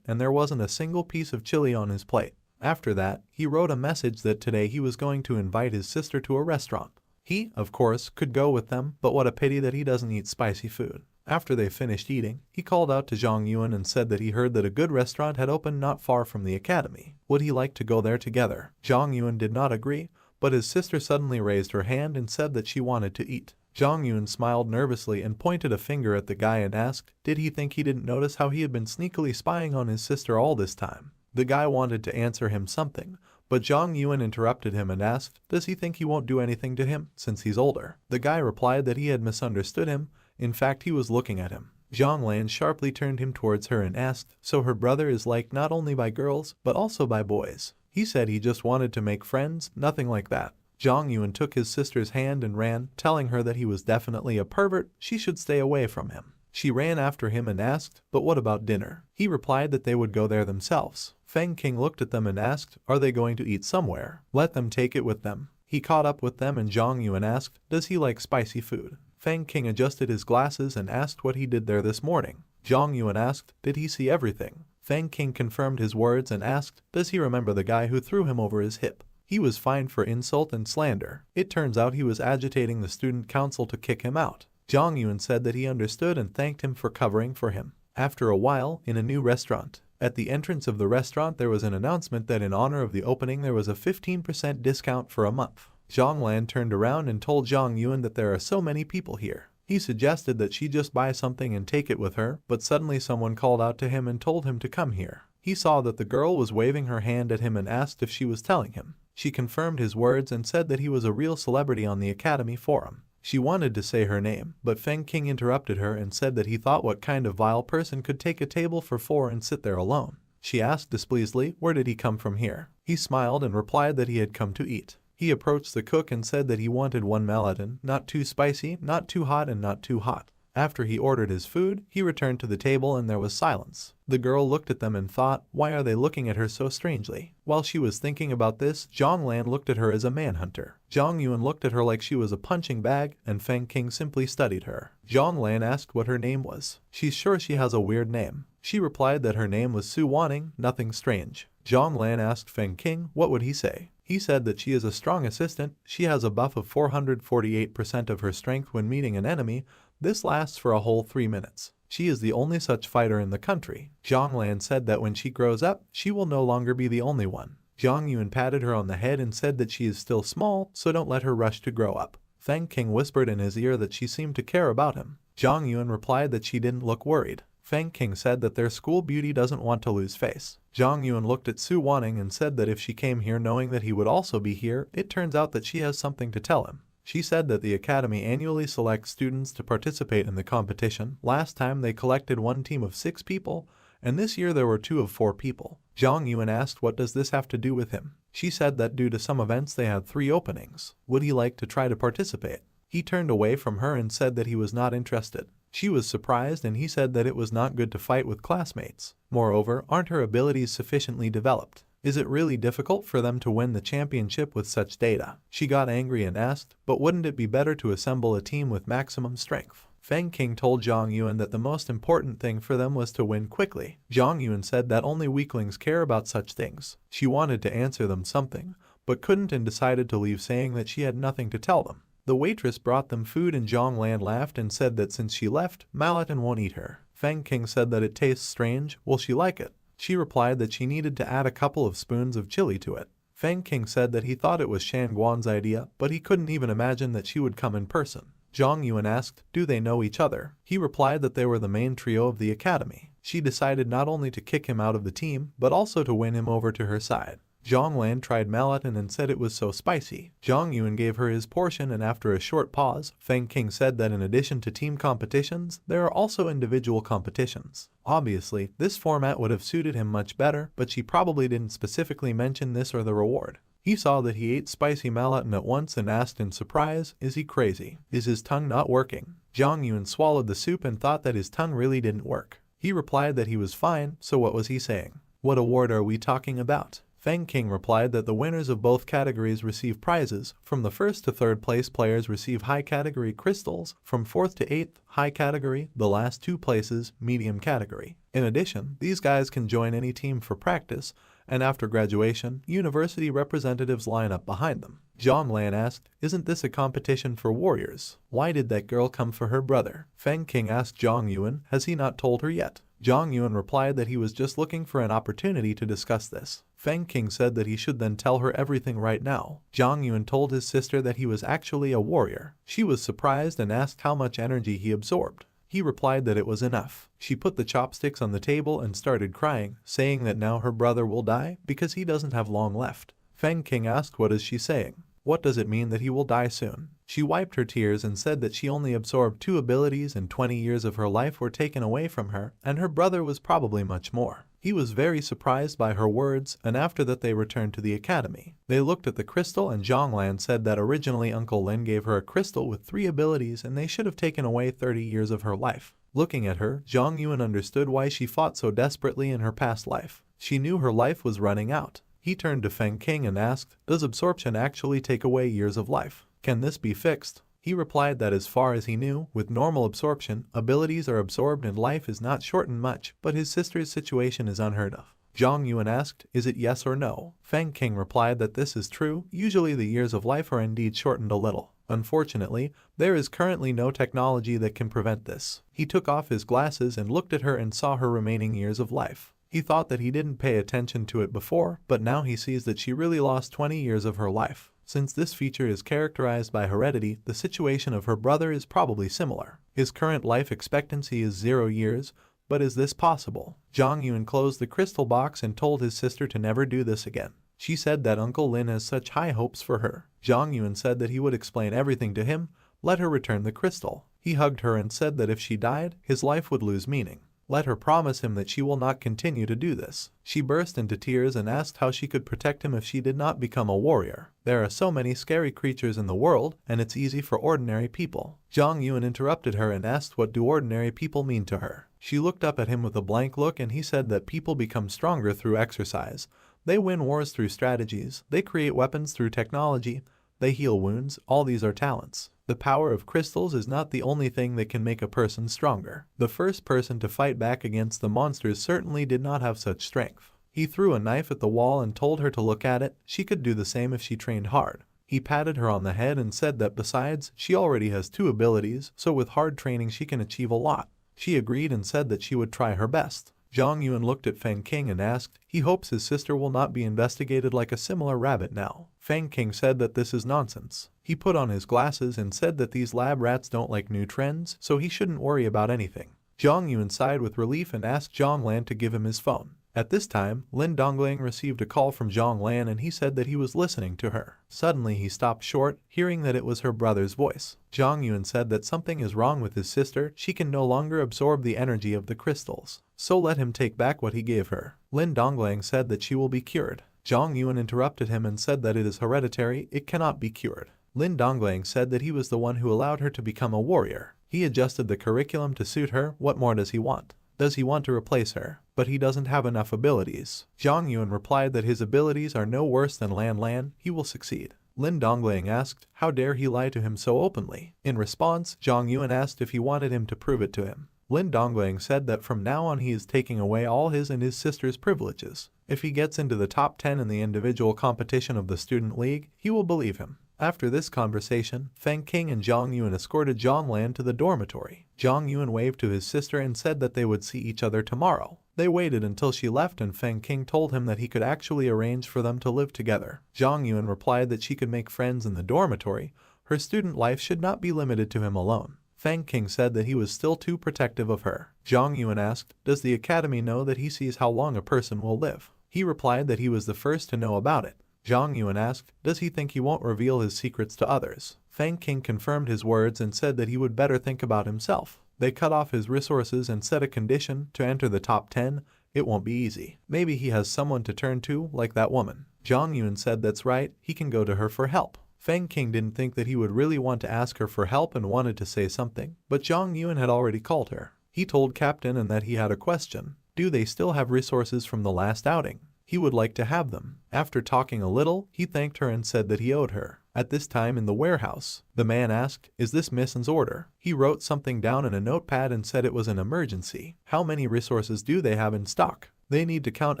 and there wasn't a single piece of chili on his plate. After that, he wrote a message that today he was going to invite his sister to a restaurant. He, of course, could go with them, but what a pity that he doesn't eat spicy food. After they finished eating, he called out to Zhang Yuan and said that he heard that a good restaurant had opened not far from the academy. Would he like to go there together? Zhang Yuan did not agree, but his sister suddenly raised her hand and said that she wanted to eat. Zhang Yuan smiled nervously and pointed a finger at the guy and asked, did he think he didn't notice how he had been sneakily spying on his sister all this time? The guy wanted to answer him something, but Zhang Yuan interrupted him and asked, does he think he won't do anything to him, since he's older? The guy replied that he had misunderstood him. In fact, he was looking at him. Zhang Lan sharply turned him towards her and asked, so her brother is liked not only by girls, but also by boys? He said he just wanted to make friends, nothing like that. Zhang Yuan took his sister's hand and ran, telling her that he was definitely a pervert, she should stay away from him. She ran after him and asked, but what about dinner? He replied that they would go there themselves. Feng King looked at them and asked, are they going to eat somewhere? Let them take it with them. He caught up with them and Zhang Yuan asked, does he like spicy food? Feng King adjusted his glasses and asked what he did there this morning. Zhang Yuan asked, did he see everything? Feng King confirmed his words and asked, does he remember the guy who threw him over his hip? He was fined for insult and slander. It turns out he was agitating the student council to kick him out. Zhang Yuan said that he understood and thanked him for covering for him. After a while, in a new restaurant. At the entrance of the restaurant there was an announcement that in honor of the opening there was a 15% discount for a month. Zhang Lan turned around and told Zhang Yuan that there are so many people here. He suggested that she just buy something and take it with her, but suddenly someone called out to him and told him to come here. He saw that the girl was waving her hand at him and asked if she was telling him. She confirmed his words and said that he was a real celebrity on the academy forum. She wanted to say her name, but Feng King interrupted her and said that he thought what kind of vile person could take a table for 4 and sit there alone. She asked displeasedly, where did he come from here? He smiled and replied that he had come to eat. He approached the cook and said that he wanted 1 Malatin, not too spicy, not too hot and not too hot. After he ordered his food, he returned to the table and there was silence. The girl looked at them and thought, why are they looking at her so strangely? While she was thinking about this, Zhang Lan looked at her as a manhunter. Zhang Yuan looked at her like she was a punching bag, and Feng King simply studied her. Zhang Lan asked what her name was. She's sure she has a weird name. She replied that her name was Su Wanning, nothing strange. Zhang Lan asked Feng King, what would he say? He said that she is a strong assistant, she has a buff of 448% of her strength when meeting an enemy. This lasts for a whole 3 minutes. She is the only such fighter in the country. Zhang Lan said that when she grows up, she will no longer be the only one. Zhang Yuan patted her on the head and said that she is still small, so don't let her rush to grow up. Feng King whispered in his ear that she seemed to care about him. Zhang Yuan replied that she didn't look worried. Feng King said that their school beauty doesn't want to lose face. Zhang Yuan looked at Su Wanning and said that if she came here knowing that he would also be here, it turns out that she has something to tell him. She said that the academy annually selects students to participate in the competition. Last time they collected 1 team of 6 people, and this year there were 2 of 4 people. Zhang Yuan asked what does this have to do with him. She said that due to some events they had 3 openings. Would he like to try to participate? He turned away from her and said that he was not interested. She was surprised and he said that it was not good to fight with classmates. Moreover, aren't her abilities sufficiently developed? Is it really difficult for them to win the championship with such data? She got angry and asked, but wouldn't it be better to assemble a team with maximum strength? Feng King told Zhang Yuan that the most important thing for them was to win quickly. Zhang Yuan said that only weaklings care about such things. She wanted to answer them something, but couldn't and decided to leave saying that she had nothing to tell them. The waitress brought them food and Zhang Lan laughed and said that since she left, Malatin won't eat her. Feng King said that it tastes strange, will she like it? She replied that she needed to add a couple of spoons of chili to it. Feng King said that he thought it was Shan Guan's idea, but he couldn't even imagine that she would come in person. Zhang Yuan asked, do they know each other? He replied that they were the main trio of the academy. She decided not only to kick him out of the team, but also to win him over to her side. Zhang Lan tried Malatin and said it was so spicy. Zhang Yuan gave her his portion and after a short pause, Feng King said that in addition to team competitions, there are also individual competitions. Obviously, this format would have suited him much better, but she probably didn't specifically mention this or the reward. He saw that he ate spicy Malatin at once and asked in surprise, is he crazy? Is his tongue not working? Zhang Yun swallowed the soup and thought that his tongue really didn't work. He replied that he was fine, so what was he saying? What award are we talking about? Feng King replied that the winners of both categories receive prizes. From the first to third place players receive high category crystals, from fourth to eighth, high category, the last two places, medium category. In addition, these guys can join any team for practice, and after graduation, university representatives line up behind them. Zhang Lan asked, "Isn't this a competition for warriors? Why did that girl come for her brother?" Feng King asked Zhang Yuan, "Has he not told her yet?" Zhang Yuan replied that he was just looking for an opportunity to discuss this. Feng King said that he should then tell her everything right now. Zhang Yuan told his sister that he was actually a warrior. She was surprised and asked how much energy he absorbed. He replied that it was enough. She put the chopsticks on the table and started crying, saying that now her brother will die because he doesn't have long left. Feng King asked, "What is she saying? What does it mean that he will die soon?" She wiped her tears and said that she only absorbed 2 abilities and 20 years of her life were taken away from her, and her brother was probably much more. He was very surprised by her words, and after that they returned to the academy. They looked at the crystal, and Zhang Lan said that originally Uncle Lin gave her a crystal with 3 abilities and they should have taken away 30 years of her life. Looking at her, Zhang Yuan understood why she fought so desperately in her past life. She knew her life was running out. He turned to Feng King and asked, "Does absorption actually take away years of life? Can this be fixed?" He replied that as far as he knew, with normal absorption, abilities are absorbed and life is not shortened much, but his sister's situation is unheard of. Zhang Yuan asked, "Is it yes or no?" Feng King replied that this is true. Usually the years of life are indeed shortened a little. Unfortunately, there is currently no technology that can prevent this. He took off his glasses and looked at her and saw her remaining years of life. He thought that he didn't pay attention to it before, but now he sees that she really lost 20 years of her life. Since this feature is characterized by heredity, the situation of her brother is probably similar. His current life expectancy is 0 years, but is this possible? Zhang Yuan closed the crystal box and told his sister to never do this again. She said that Uncle Lin has such high hopes for her. Zhang Yuan said that he would explain everything to him, let her return the crystal. He hugged her and said that if she died, his life would lose meaning. Let her promise him that she will not continue to do this. She burst into tears and asked how she could protect him if she did not become a warrior. There are so many scary creatures in the world, and it's easy for ordinary people. Zhang Yuan interrupted her and asked what do ordinary people mean to her. She looked up at him with a blank look and he said that people become stronger through exercise. They win wars through strategies. They create weapons through technology. They heal wounds. All these are talents. The power of crystals is not the only thing that can make a person stronger. The first person to fight back against the monsters certainly did not have such strength. He threw a knife at the wall and told her to look at it. She could do the same if she trained hard. He patted her on the head and said that besides, she already has 2 abilities, so with hard training she can achieve a lot. She agreed and said that she would try her best. Zhang Yuan looked at Feng King and asked, he hopes his sister will not be investigated like a similar rabbit now. Feng King said that this is nonsense. He put on his glasses and said that these lab rats don't like new trends, so he shouldn't worry about anything. Zhang Yuan sighed with relief and asked Zhang Lan to give him his phone. At this time, Lin Dongling received a call from Zhang Lan and he said that he was listening to her. Suddenly he stopped short, hearing that it was her brother's voice. Zhang Yuan said that something is wrong with his sister. She can no longer absorb the energy of the crystals. So let him take back what he gave her. Lin Dongling said that she will be cured. Zhang Yuan interrupted him and said that it is hereditary, it cannot be cured. Lin Dongling said that he was the one who allowed her to become a warrior. He adjusted the curriculum to suit her. What more does he want? Does he want to replace her? But he doesn't have enough abilities. Zhang Yuan replied that his abilities are no worse than Lan Lan, he will succeed. Lin Dongling asked, how dare he lie to him so openly? In response, Zhang Yuan asked if he wanted him to prove it to him. Lin Dongling said that from now on he is taking away all his and his sister's privileges. If he gets into the top 10 in the individual competition of the student league, he will believe him. After this conversation, Feng King and Zhang Yuan escorted Zhang Lan to the dormitory. Zhang Yuan waved to his sister and said that they would see each other tomorrow. They waited until she left and Feng King told him that he could actually arrange for them to live together. Zhang Yuan replied that she could make friends in the dormitory. Her student life should not be limited to him alone. Feng King said that he was still too protective of her. Zhang Yuan asked, does the academy know that he sees how long a person will live? He replied that he was the first to know about it. Zhang Yuan asked, does he think he won't reveal his secrets to others? Feng King confirmed his words and said that he would better think about himself. They cut off his resources and set a condition to enter the top 10. It won't be easy. Maybe he has someone to turn to, like that woman. Zhang Yuan said that's right, he can go to her for help. Feng King didn't think that he would really want to ask her for help and wanted to say something, but Zhang Yuan had already called her. He told Captain and that he had a question. Do they still have resources from the last outing? He would like to have them. After talking a little, he thanked her and said that he owed her. At this time in the warehouse, the man asked, "Is this Mission's order?" He wrote something down in a notepad and said it was an emergency. How many resources do they have in stock? They need to count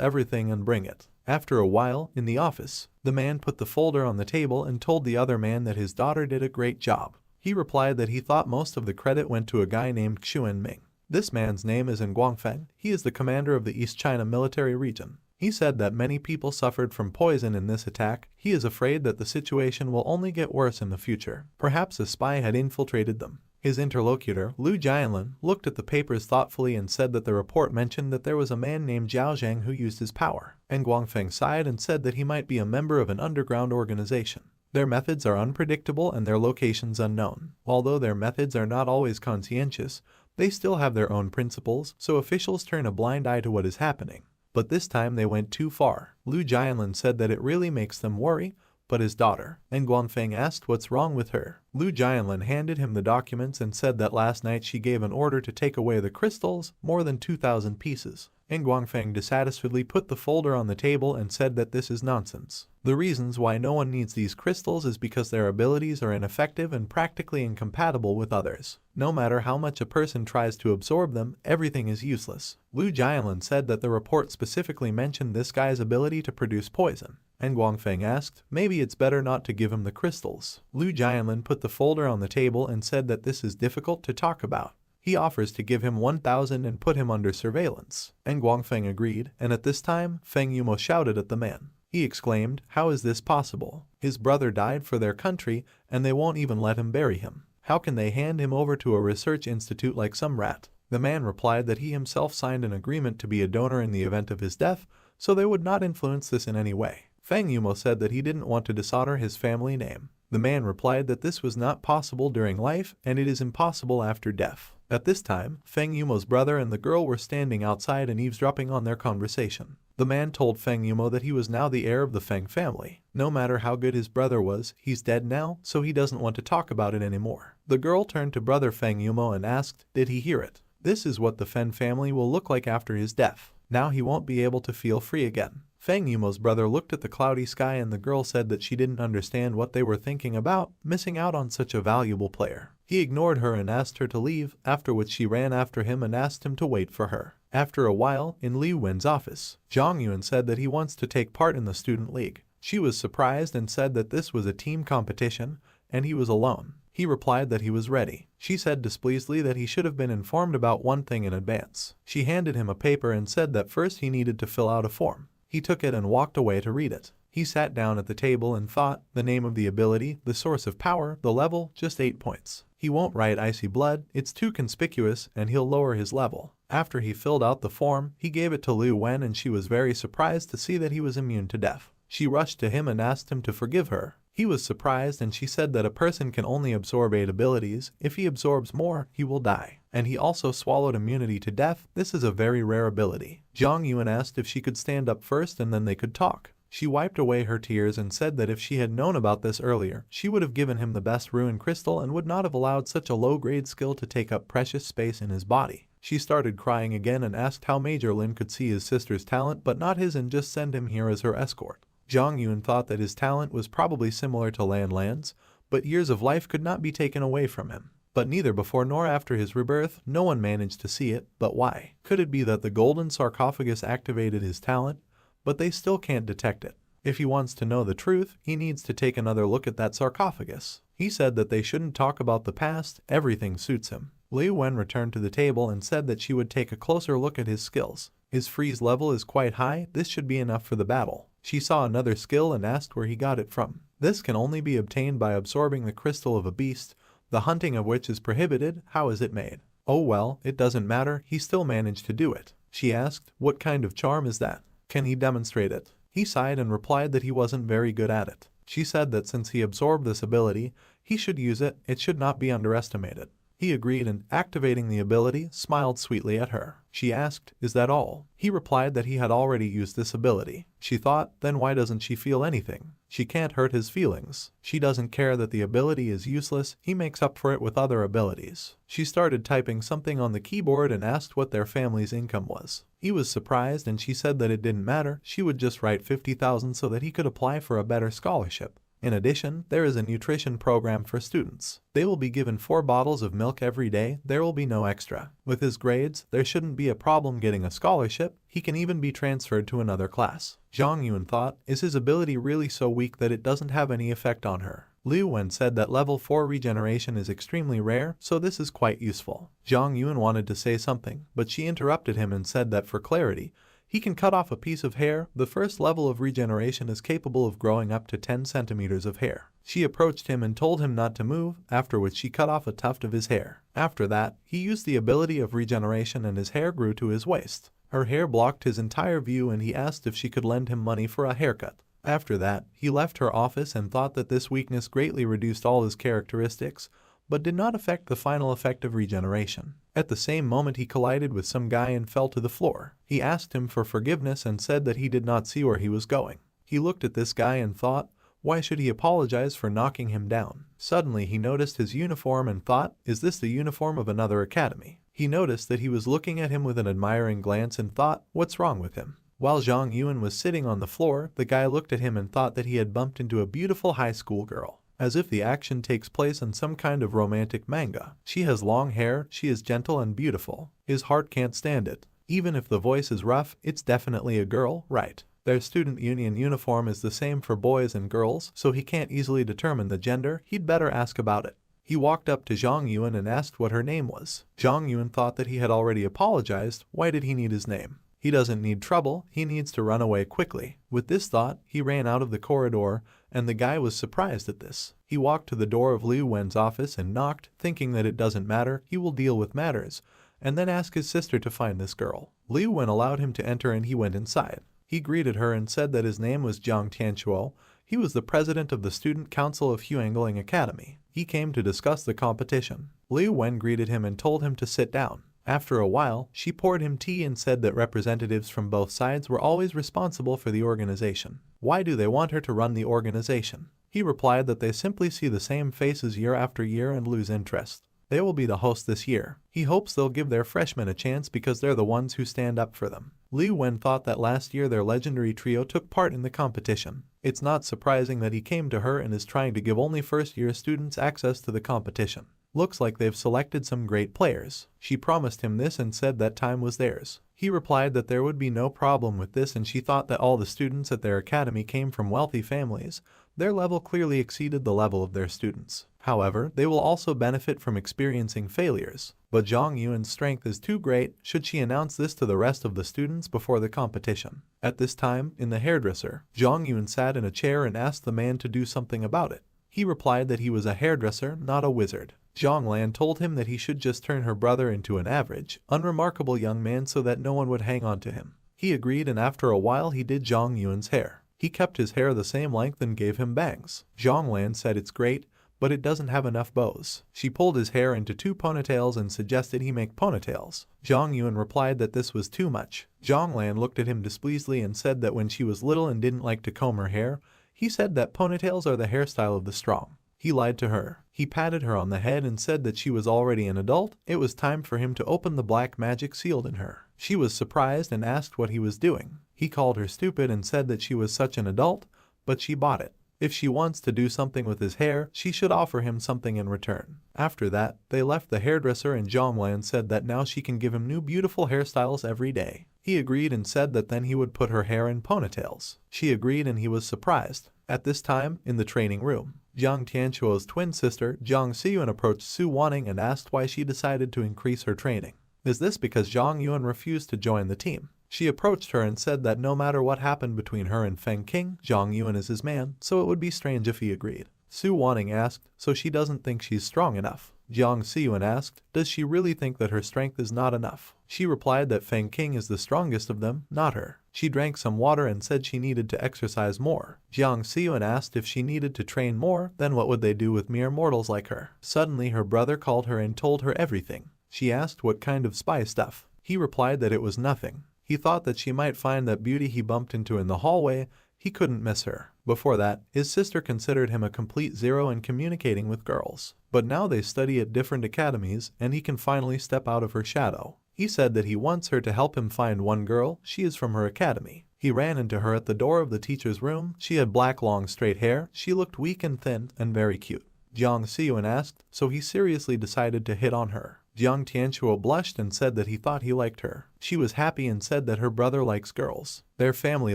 everything and bring it. After a while, in the office, the man put the folder on the table and told the other man that his daughter did a great job. He replied that he thought most of the credit went to a guy named Xuan Ming. This man's name is in Guangfeng. He is the commander of the East China military region. He said that many people suffered from poison in this attack. He is afraid that the situation will only get worse in the future. Perhaps a spy had infiltrated them. His interlocutor, Lu Jianlin, looked at the papers thoughtfully and said that the report mentioned that there was a man named Zhao Zhang who used his power. And Guangfeng sighed and said that he might be a member of an underground organization. Their methods are unpredictable and their locations unknown. Although their methods are not always conscientious, they still have their own principles, so officials turn a blind eye to what is happening. But this time they went too far. Lu Jianlin said that it really makes them worry, but his daughter. And Guangfeng asked what's wrong with her. Lu Jianlin handed him the documents and said that last night she gave an order to take away the crystals, more than 2,000 pieces. And Guangfeng dissatisfiedly put the folder on the table and said that this is nonsense. The reasons why no one needs these crystals is because their abilities are ineffective and practically incompatible with others. No matter how much a person tries to absorb them, everything is useless. Lu Jianlin said that the report specifically mentioned this guy's ability to produce poison. And Guangfeng asked, maybe it's better not to give him the crystals. Lu Jianlin put the folder on the table and said that this is difficult to talk about. He offers to give him 1,000 and put him under surveillance. And Guangfeng agreed, and at this time, Feng Yumo shouted at the man. He exclaimed, how is this possible? His brother died for their country, and they won't even let him bury him. How can they hand him over to a research institute like some rat? The man replied that he himself signed an agreement to be a donor in the event of his death, so they would not influence this in any way. Feng Yumo said that he didn't want to dishonor his family name. The man replied that this was not possible during life and it is impossible after death. At this time, Feng Yumo's brother and the girl were standing outside and eavesdropping on their conversation. The man told Feng Yumo that he was now the heir of the Feng family. No matter how good his brother was, he's dead now, so he doesn't want to talk about it anymore. The girl turned to brother Feng Yumo and asked, did he hear it? This is what the Feng family will look like after his death. Now he won't be able to feel free again. Feng Yumo's brother looked at the cloudy sky and the girl said that she didn't understand what they were thinking about, missing out on such a valuable player. He ignored her and asked her to leave, after which she ran after him and asked him to wait for her. After a while, in Li Wen's office, Zhang Yuan said that he wants to take part in the student league. She was surprised and said that this was a team competition, and he was alone. He replied that he was ready. She said displeasedly that he should have been informed about one thing in advance. She handed him a paper and said that first he needed to fill out a form. He took it and walked away to read it. He sat down at the table and thought, the name of the ability, the source of power, the level, just 8 points. He won't write icy blood, it's too conspicuous, and he'll lower his level. After he filled out the form, he gave it to Lu Wen and she was very surprised to see that he was immune to death. She rushed to him and asked him to forgive her. He was surprised and she said that a person can only absorb 8 abilities. If he absorbs more, he will die. And he also swallowed immunity to death. This is a very rare ability. Zhang Yuan asked if she could stand up first and then they could talk. She wiped away her tears and said that if she had known about this earlier, she would have given him the best ruined crystal and would not have allowed such a low-grade skill to take up precious space in his body. She started crying again and asked how Major Lin could see his sister's talent but not his and just send him here as her escort. Zhang Yuan thought that his talent was probably similar to Lan Lan's, but years of life could not be taken away from him. But neither before nor after his rebirth, no one managed to see it. But why? Could it be that the golden sarcophagus activated his talent? But they still can't detect it. If he wants to know the truth, he needs to take another look at that sarcophagus. He said that they shouldn't talk about the past, everything suits him. Li Wen returned to the table and said that she would take a closer look at his skills. His freeze level is quite high, this should be enough for the battle. She saw another skill and asked where he got it from. This can only be obtained by absorbing the crystal of a beast, the hunting of which is prohibited. How is it made? Oh well, it doesn't matter, he still managed to do it. She asked, what kind of charm is that? Can he demonstrate it? He sighed and replied that he wasn't very good at it. She said that since he absorbed this ability, he should use it, it should not be underestimated. He agreed and, activating the ability, smiled sweetly at her. She asked, "Is that all?" He replied that he had already used this ability. She thought, then why doesn't she feel anything? She can't hurt his feelings. She doesn't care that the ability is useless, he makes up for it with other abilities. She started typing something on the keyboard and asked what their family's income was. He was surprised and she said that it didn't matter, she would just write 50,000 so that he could apply for a better scholarship. In addition, there is a nutrition program for students. They will be given 4 bottles of milk every day, there will be no extra. With his grades, there shouldn't be a problem getting a scholarship, he can even be transferred to another class. Zhang Yuan thought, is his ability really so weak that it doesn't have any effect on her? Liu Wen said that level 4 regeneration is extremely rare, so this is quite useful. Zhang Yuan wanted to say something, but she interrupted him and said that for clarity, he can cut off a piece of hair. The first level of regeneration is capable of growing up to 10 centimeters of hair. She approached him and told him not to move, after which she cut off a tuft of his hair. After that, he used the ability of regeneration and his hair grew to his waist. Her hair blocked his entire view and he asked if she could lend him money for a haircut. After that, he left her office and thought that this weakness greatly reduced all his characteristics, but did not affect the final effect of regeneration. At the same moment he collided with some guy and fell to the floor. He asked him for forgiveness and said that he did not see where he was going. He looked at this guy and thought, why should he apologize for knocking him down? Suddenly he noticed his uniform and thought, is this the uniform of another academy? He noticed that he was looking at him with an admiring glance and thought, what's wrong with him? While Zhang Yuan was sitting on the floor, the guy looked at him and thought that he had bumped into a beautiful high school girl. As if the action takes place in some kind of romantic manga. She has long hair, she is gentle and beautiful. His heart can't stand it. Even if the voice is rough, it's definitely a girl, right? Their student union uniform is the same for boys and girls, so he can't easily determine the gender, he'd better ask about it. He walked up to Zhang Yuan and asked what her name was. Zhang Yuan thought that he had already apologized, why did he need his name? He doesn't need trouble, he needs to run away quickly. With this thought, he ran out of the corridor, and the guy was surprised at this. He walked to the door of Liu Wen's office and knocked, thinking that it doesn't matter, he will deal with matters, and then ask his sister to find this girl. Liu Wen allowed him to enter and he went inside. He greeted her and said that his name was Jiang Tianchuo. He was the president of the student council of Huangling Academy. He came to discuss the competition. Liu Wen greeted him and told him to sit down. After a while, she poured him tea and said that representatives from both sides were always responsible for the organization. Why do they want her to run the organization? He replied that they simply see the same faces year after year and lose interest. They will be the host this year. He hopes they'll give their freshmen a chance because they're the ones who stand up for them. Liu Wen thought that last year their legendary trio took part in the competition. It's not surprising that he came to her and is trying to give only first-year students access to the competition. Looks like they've selected some great players. She promised him this and said that time was theirs. He replied that there would be no problem with this and she thought that all the students at their academy came from wealthy families. Their level clearly exceeded the level of their students. However, they will also benefit from experiencing failures. But Zhang Yuan's strength is too great, should she announce this to the rest of the students before the competition? At this time, in the hairdresser, Zhang Yuan sat in a chair and asked the man to do something about it. He replied that he was a hairdresser, not a wizard. Zhang Lan told him that he should just turn her brother into an average, unremarkable young man so that no one would hang on to him. He agreed and after a while he did Zhang Yuan's hair. He kept his hair the same length and gave him bangs. Zhang Lan said it's great, but it doesn't have enough bows. She pulled his hair into 2 ponytails and suggested he make ponytails. Zhang Yuan replied that this was too much. Zhang Lan looked at him displeasingly and said that when she was little and didn't like to comb her hair, he said that ponytails are the hairstyle of the strong. He lied to her. He patted her on the head and said that she was already an adult. It was time for him to open the black magic sealed in her. She was surprised and asked what he was doing. He called her stupid and said that she was such an adult, but she bought it. If she wants to do something with his hair, she should offer him something in return. After that, they left the hairdresser and Zhang Lan said that now she can give him new beautiful hairstyles every day. He agreed and said that then he would put her hair in ponytails. She agreed and he was surprised. At this time, in the training room, Jiang Tianchuo's twin sister, Jiang Xiyuan, approached Su Wanning and asked why she decided to increase her training. Is this because Zhang Yuan refused to join the team? She approached her and said that no matter what happened between her and Feng King, Zhang Yuan is his man, so it would be strange if he agreed. Su Wanning asked, so she doesn't think she's strong enough. Jiang Siyuan asked, does she really think that her strength is not enough? She replied that Feng King is the strongest of them, not her. She drank some water and said she needed to exercise more. Jiang Siyuan asked if she needed to train more, then what would they do with mere mortals like her? Suddenly her brother called her and told her everything. She asked what kind of spy stuff. He replied that it was nothing. He thought that she might find that beauty he bumped into in the hallway. He couldn't miss her. Before that, his sister considered him a complete zero in communicating with girls. But now they study at different academies and he can finally step out of her shadow. He said that he wants her to help him find one girl. She is from her academy. He ran into her at the door of the teacher's room. She had black long straight hair. She looked weak and thin and very cute. Jiang Siyuan asked, so he seriously decided to hit on her. Jiang Tianchuo blushed and said that he thought he liked her. She was happy and said that her brother likes girls. Their family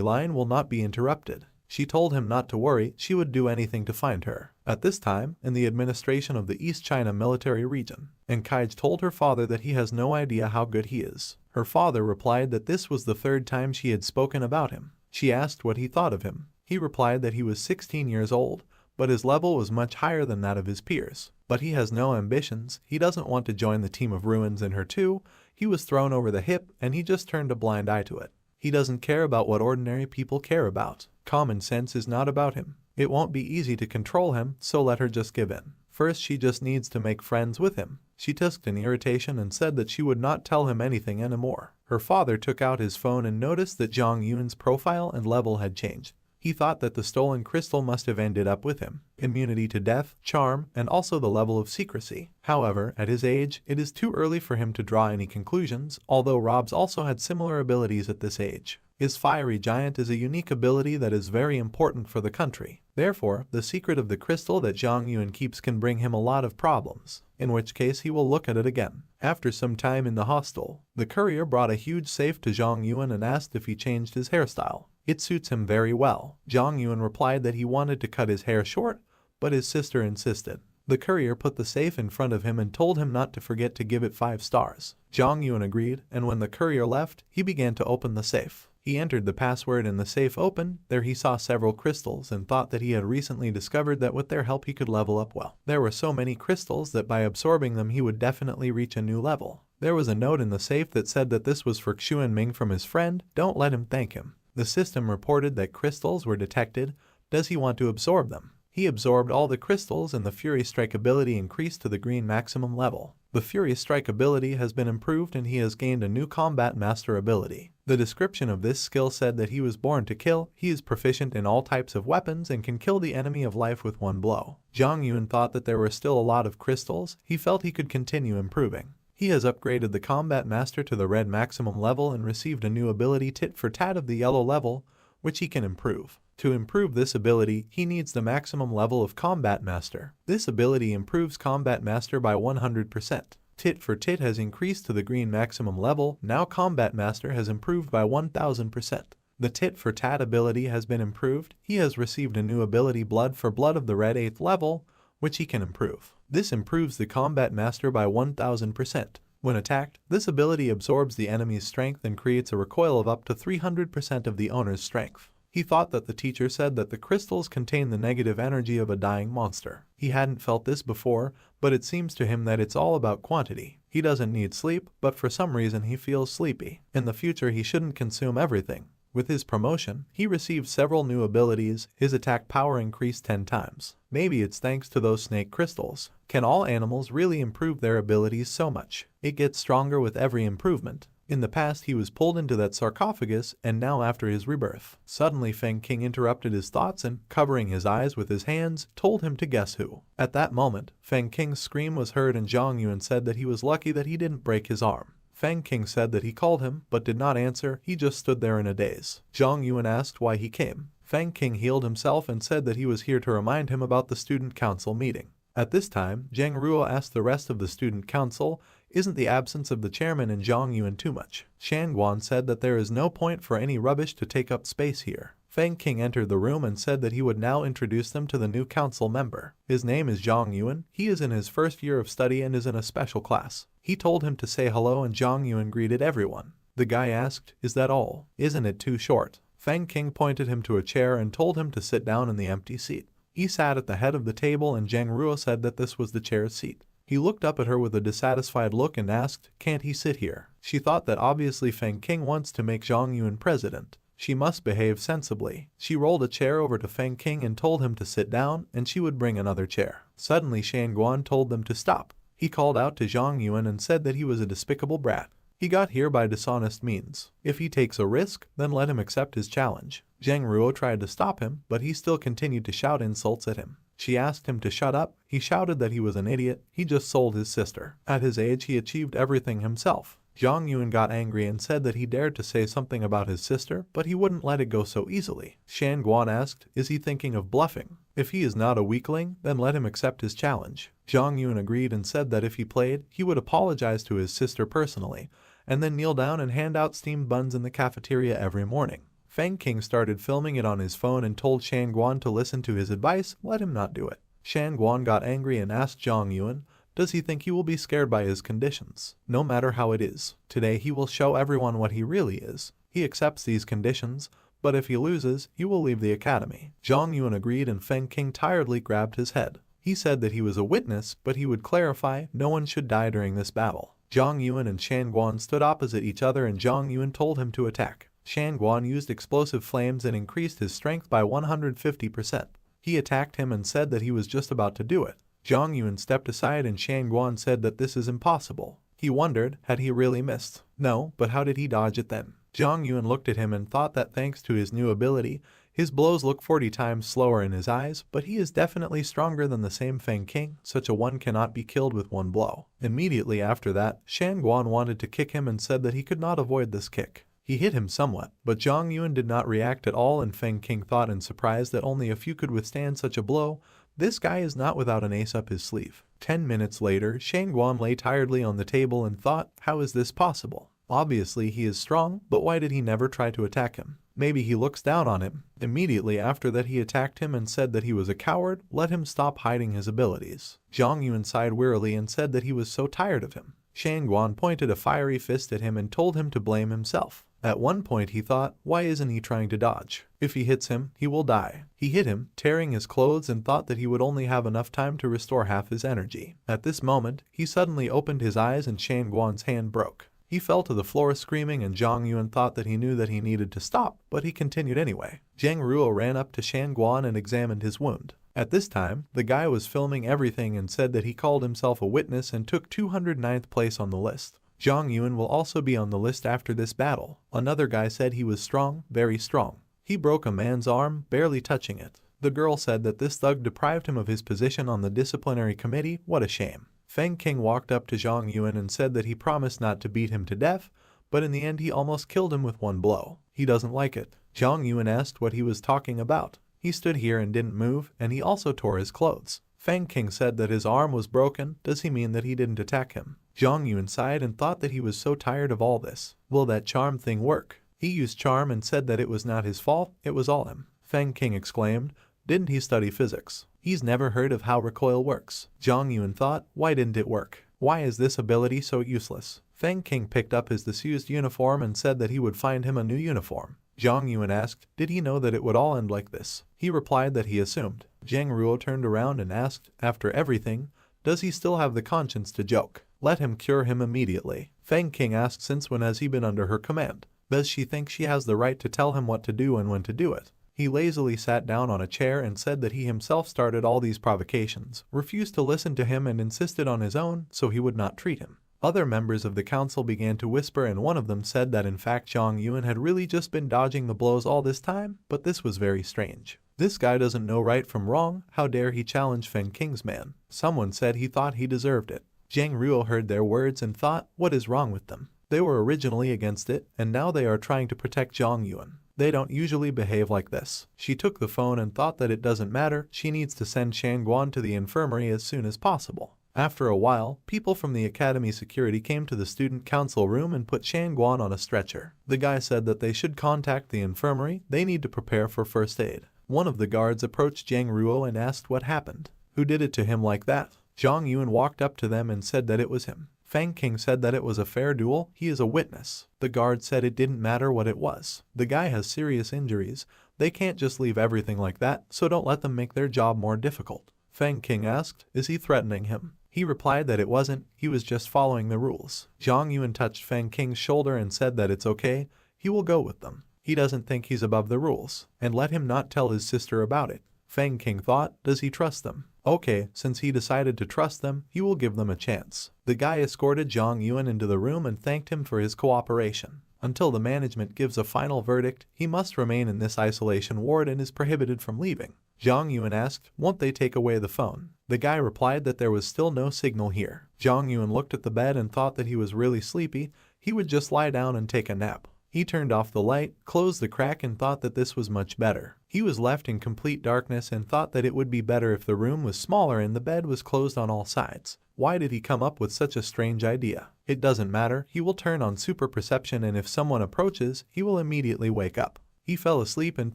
line will not be interrupted. She told him not to worry, she would do anything to find her. At this time, in the administration of the East China military region, and Kaij told her father that he has no idea how good he is. Her father replied that this was the third time she had spoken about him. She asked what he thought of him. He replied that he was 16 years old, but his level was much higher than that of his peers. But he has no ambitions, he doesn't want to join the team of ruins in her too. He was thrown over the hip and he just turned a blind eye to it. He doesn't care about what ordinary people care about. Common sense is not about him. It won't be easy to control him, so let her just give in. First she just needs to make friends with him. She tusked in irritation and said that she would not tell him anything anymore. Her father took out his phone and noticed that Zhang Yuan's profile and level had changed. He thought that the stolen crystal must have ended up with him. Immunity to death, charm, and also the level of secrecy. However, at his age, it is too early for him to draw any conclusions, although Rob's also had similar abilities at this age. His fiery giant is a unique ability that is very important for the country. Therefore, the secret of the crystal that Zhang Yuan keeps can bring him a lot of problems, in which case he will look at it again. After some time in the hostel, the courier brought a huge safe to Zhang Yuan and asked if he changed his hairstyle. It suits him very well. Zhang Yuan replied that he wanted to cut his hair short, but his sister insisted. The courier put the safe in front of him and told him not to forget to give it 5 stars. Zhang Yuan agreed, and when the courier left, he began to open the safe. He entered the password and the safe opened. There he saw several crystals and thought that he had recently discovered that with their help he could level up well. There were so many crystals that by absorbing them he would definitely reach a new level. There was a note in the safe that said that this was for Xuan Ming from his friend. Don't let him thank him. The system reported that crystals were detected. Does he want to absorb them? He absorbed all the crystals and the Fury Strike ability increased to the green maximum level. The Fury Strike ability has been improved and he has gained a new Combat Master ability. The description of this skill said that he was born to kill. He is proficient in all types of weapons and can kill the enemy of life with one blow. Zhang Yuan thought that there were still a lot of crystals. He felt he could continue improving. He has upgraded the Combat Master to the red maximum level and received a new ability tit for tat of the yellow level, which he can improve. To improve this ability, he needs the maximum level of Combat Master. This ability improves Combat Master by 100%. Tit for tit has increased to the green maximum level. Now Combat Master has improved by 1000%. The tit for tat ability has been improved. He has received a new ability blood for blood of the red 8th level, which he can improve. This improves the Combat Master by 1000%. When attacked, this ability absorbs the enemy's strength and creates a recoil of up to 300% of the owner's strength. He thought that the teacher said that the crystals contain the negative energy of a dying monster. He hadn't felt this before, but it seems to him that it's all about quantity. He doesn't need sleep, but for some reason he feels sleepy. In the future he shouldn't consume everything. With his promotion, he received several new abilities. His attack power increased 10 times. Maybe it's thanks to those snake crystals. Can all animals really improve their abilities so much? It gets stronger with every improvement. In the past he was pulled into that sarcophagus and now after his rebirth. Suddenly Feng King interrupted his thoughts and, covering his eyes with his hands, told him to guess who. At that moment, Feng King's scream was heard and Zhang Yuan said that he was lucky that he didn't break his arm. Feng King said that he called him but did not answer. He just stood there in a daze. Zhang Yuan asked why he came. Feng King healed himself and said that he was here to remind him about the student council meeting. At this time, Zhang Ruo asked the rest of the student council, isn't the absence of the chairman and Zhang Yuan too much? Shan Guan said that there is no point for any rubbish to take up space here. Feng King entered the room and said that he would now introduce them to the new council member. His name is Zhang Yuan. He is in his first year of study and is in a special class. He told him to say hello and Zhang Yuan greeted everyone. The guy asked, is that all? Isn't it too short? Feng King pointed him to a chair and told him to sit down in the empty seat. He sat at the head of the table and Zhang Ruo said that this was the chair's seat. He looked up at her with a dissatisfied look and asked, "Can't he sit here?" She thought that obviously Feng King wants to make Zhang Yuan president. She must behave sensibly. She rolled a chair over to Feng King and told him to sit down, and she would bring another chair. Suddenly Shan Guan told them to stop. He called out to Zhang Yuan and said that he was a despicable brat. He got here by dishonest means. If he takes a risk, then let him accept his challenge. Zhang Ruo tried to stop him, but he still continued to shout insults at him. She asked him to shut up. He shouted that he was an idiot. He just sold his sister. At his age, he achieved everything himself. Zhang Yuan got angry and said that he dared to say something about his sister, but he wouldn't let it go so easily. Shan Guan asked, is he thinking of bluffing? If he is not a weakling, then let him accept his challenge. Zhang Yuan agreed and said that if he played, he would apologize to his sister personally, and then kneel down and hand out steamed buns in the cafeteria every morning. Feng King started filming it on his phone and told Shan Guan to listen to his advice, let him not do it. Shan Guan got angry and asked Zhang Yuan, does he think he will be scared by his conditions? No matter how it is. Today he will show everyone what he really is. He accepts these conditions, but if he loses, he will leave the academy. Zhang Yuan agreed and Feng King tiredly grabbed his head. He said that he was a witness, but he would clarify no one should die during this battle. Zhang Yuan and Shan Guan stood opposite each other and Zhang Yuan told him to attack. Shan Guan used explosive flames and increased his strength by 150%. He attacked him and said that he was just about to do it. Zhang Yuan stepped aside and Shan Guan said that this is impossible. He wondered, had he really missed? No, but how did he dodge it then? Zhang Yuan looked at him and thought that thanks to his new ability, his blows look 40 times slower in his eyes, but he is definitely stronger than the same Feng King. Such a one cannot be killed with one blow. Immediately after that, Shan Guan wanted to kick him and said that he could not avoid this kick. He hit him somewhat, but Zhang Yuan did not react at all and Feng King thought in surprise that only a few could withstand such a blow. This guy is not without an ace up his sleeve. 10 minutes later, Shan Guan lay tiredly on the table and thought, how is this possible? Obviously he is strong, but why did he never try to attack him? Maybe he looks down on him. Immediately after that he attacked him and said that he was a coward, let him stop hiding his abilities. Zhang Yuan sighed wearily and said that he was so tired of him. Shan Guan pointed a fiery fist at him and told him to blame himself. At one point he thought, why isn't he trying to dodge? If he hits him, he will die. He hit him, tearing his clothes and thought that he would only have enough time to restore half his energy. At this moment, he suddenly opened his eyes and Shan Guan's hand broke. He fell to the floor screaming and Zhang Yuan thought that he knew that he needed to stop, but he continued anyway. Zhang Ruo ran up to Shan Guan and examined his wound. At this time, the guy was filming everything and said that he called himself a witness and took 209th place on the list. Zhang Yuan will also be on the list after this battle. Another guy said he was strong, very strong. He broke a man's arm, barely touching it. The girl said that this thug deprived him of his position on the disciplinary committee. What a shame. Feng King walked up to Zhang Yuan and said that he promised not to beat him to death, but in the end he almost killed him with one blow. He doesn't like it. Zhang Yuan asked what he was talking about. He stood here and didn't move, and he also tore his clothes. Feng King said that his arm was broken. Does he mean that he didn't attack him? Zhang Yuan sighed and thought that he was so tired of all this. Will that charm thing work? He used charm and said that it was not his fault, it was all him. Feng King exclaimed, didn't he study physics? He's never heard of how recoil works. Zhang Yuan thought, why didn't it work? Why is this ability so useless? Feng King picked up his disused uniform and said that he would find him a new uniform. Zhang Yuan asked, did he know that it would all end like this? He replied that he assumed. Zhang Ruo turned around and asked, after everything, does he still have the conscience to joke? Let him cure him immediately. Feng King asked since when has he been under her command? Does she think she has the right to tell him what to do and when to do it? He lazily sat down on a chair and said that he himself started all these provocations, refused to listen to him and insisted on his own, so he would not treat him. Other members of the council began to whisper and one of them said that in fact Zhang Yuan had really just been dodging the blows all this time, but this was very strange. This guy doesn't know right from wrong, how dare he challenge Feng King's man? Someone said he thought he deserved it. Zhang Ruo heard their words and thought, what is wrong with them? They were originally against it, and now they are trying to protect Zhang Yuan. They don't usually behave like this. She took the phone and thought that it doesn't matter, she needs to send Shan Guan to the infirmary as soon as possible. After a while, people from the academy security came to the student council room and put Shan Guan on a stretcher. The guy said that they should contact the infirmary, they need to prepare for first aid. One of the guards approached Zhang Ruo and asked what happened. Who did it to him like that? Zhang Yuan walked up to them and said that it was him. Feng King said that it was a fair duel, he is a witness. The guard said it didn't matter what it was. The guy has serious injuries, they can't just leave everything like that, so don't let them make their job more difficult. Feng King asked, is he threatening him? He replied that it wasn't, he was just following the rules. Zhang Yuan touched Feng Qing's shoulder and said that it's okay, he will go with them. He doesn't think he's above the rules, and let him not tell his sister about it. Feng Qing thought, does he trust them? Okay, since he decided to trust them, he will give them a chance. The guy escorted Zhang Yuan into the room and thanked him for his cooperation. Until the management gives a final verdict, he must remain in this isolation ward and is prohibited from leaving. Zhang Yuan asked, won't they take away the phone? The guy replied that there was still no signal here. Zhang Yuan looked at the bed and thought that he was really sleepy, he would just lie down and take a nap. He turned off the light, closed the crack and thought that this was much better. He was left in complete darkness and thought that it would be better if the room was smaller and the bed was closed on all sides. Why did he come up with such a strange idea? It doesn't matter, he will turn on super perception and if someone approaches, he will immediately wake up. He fell asleep and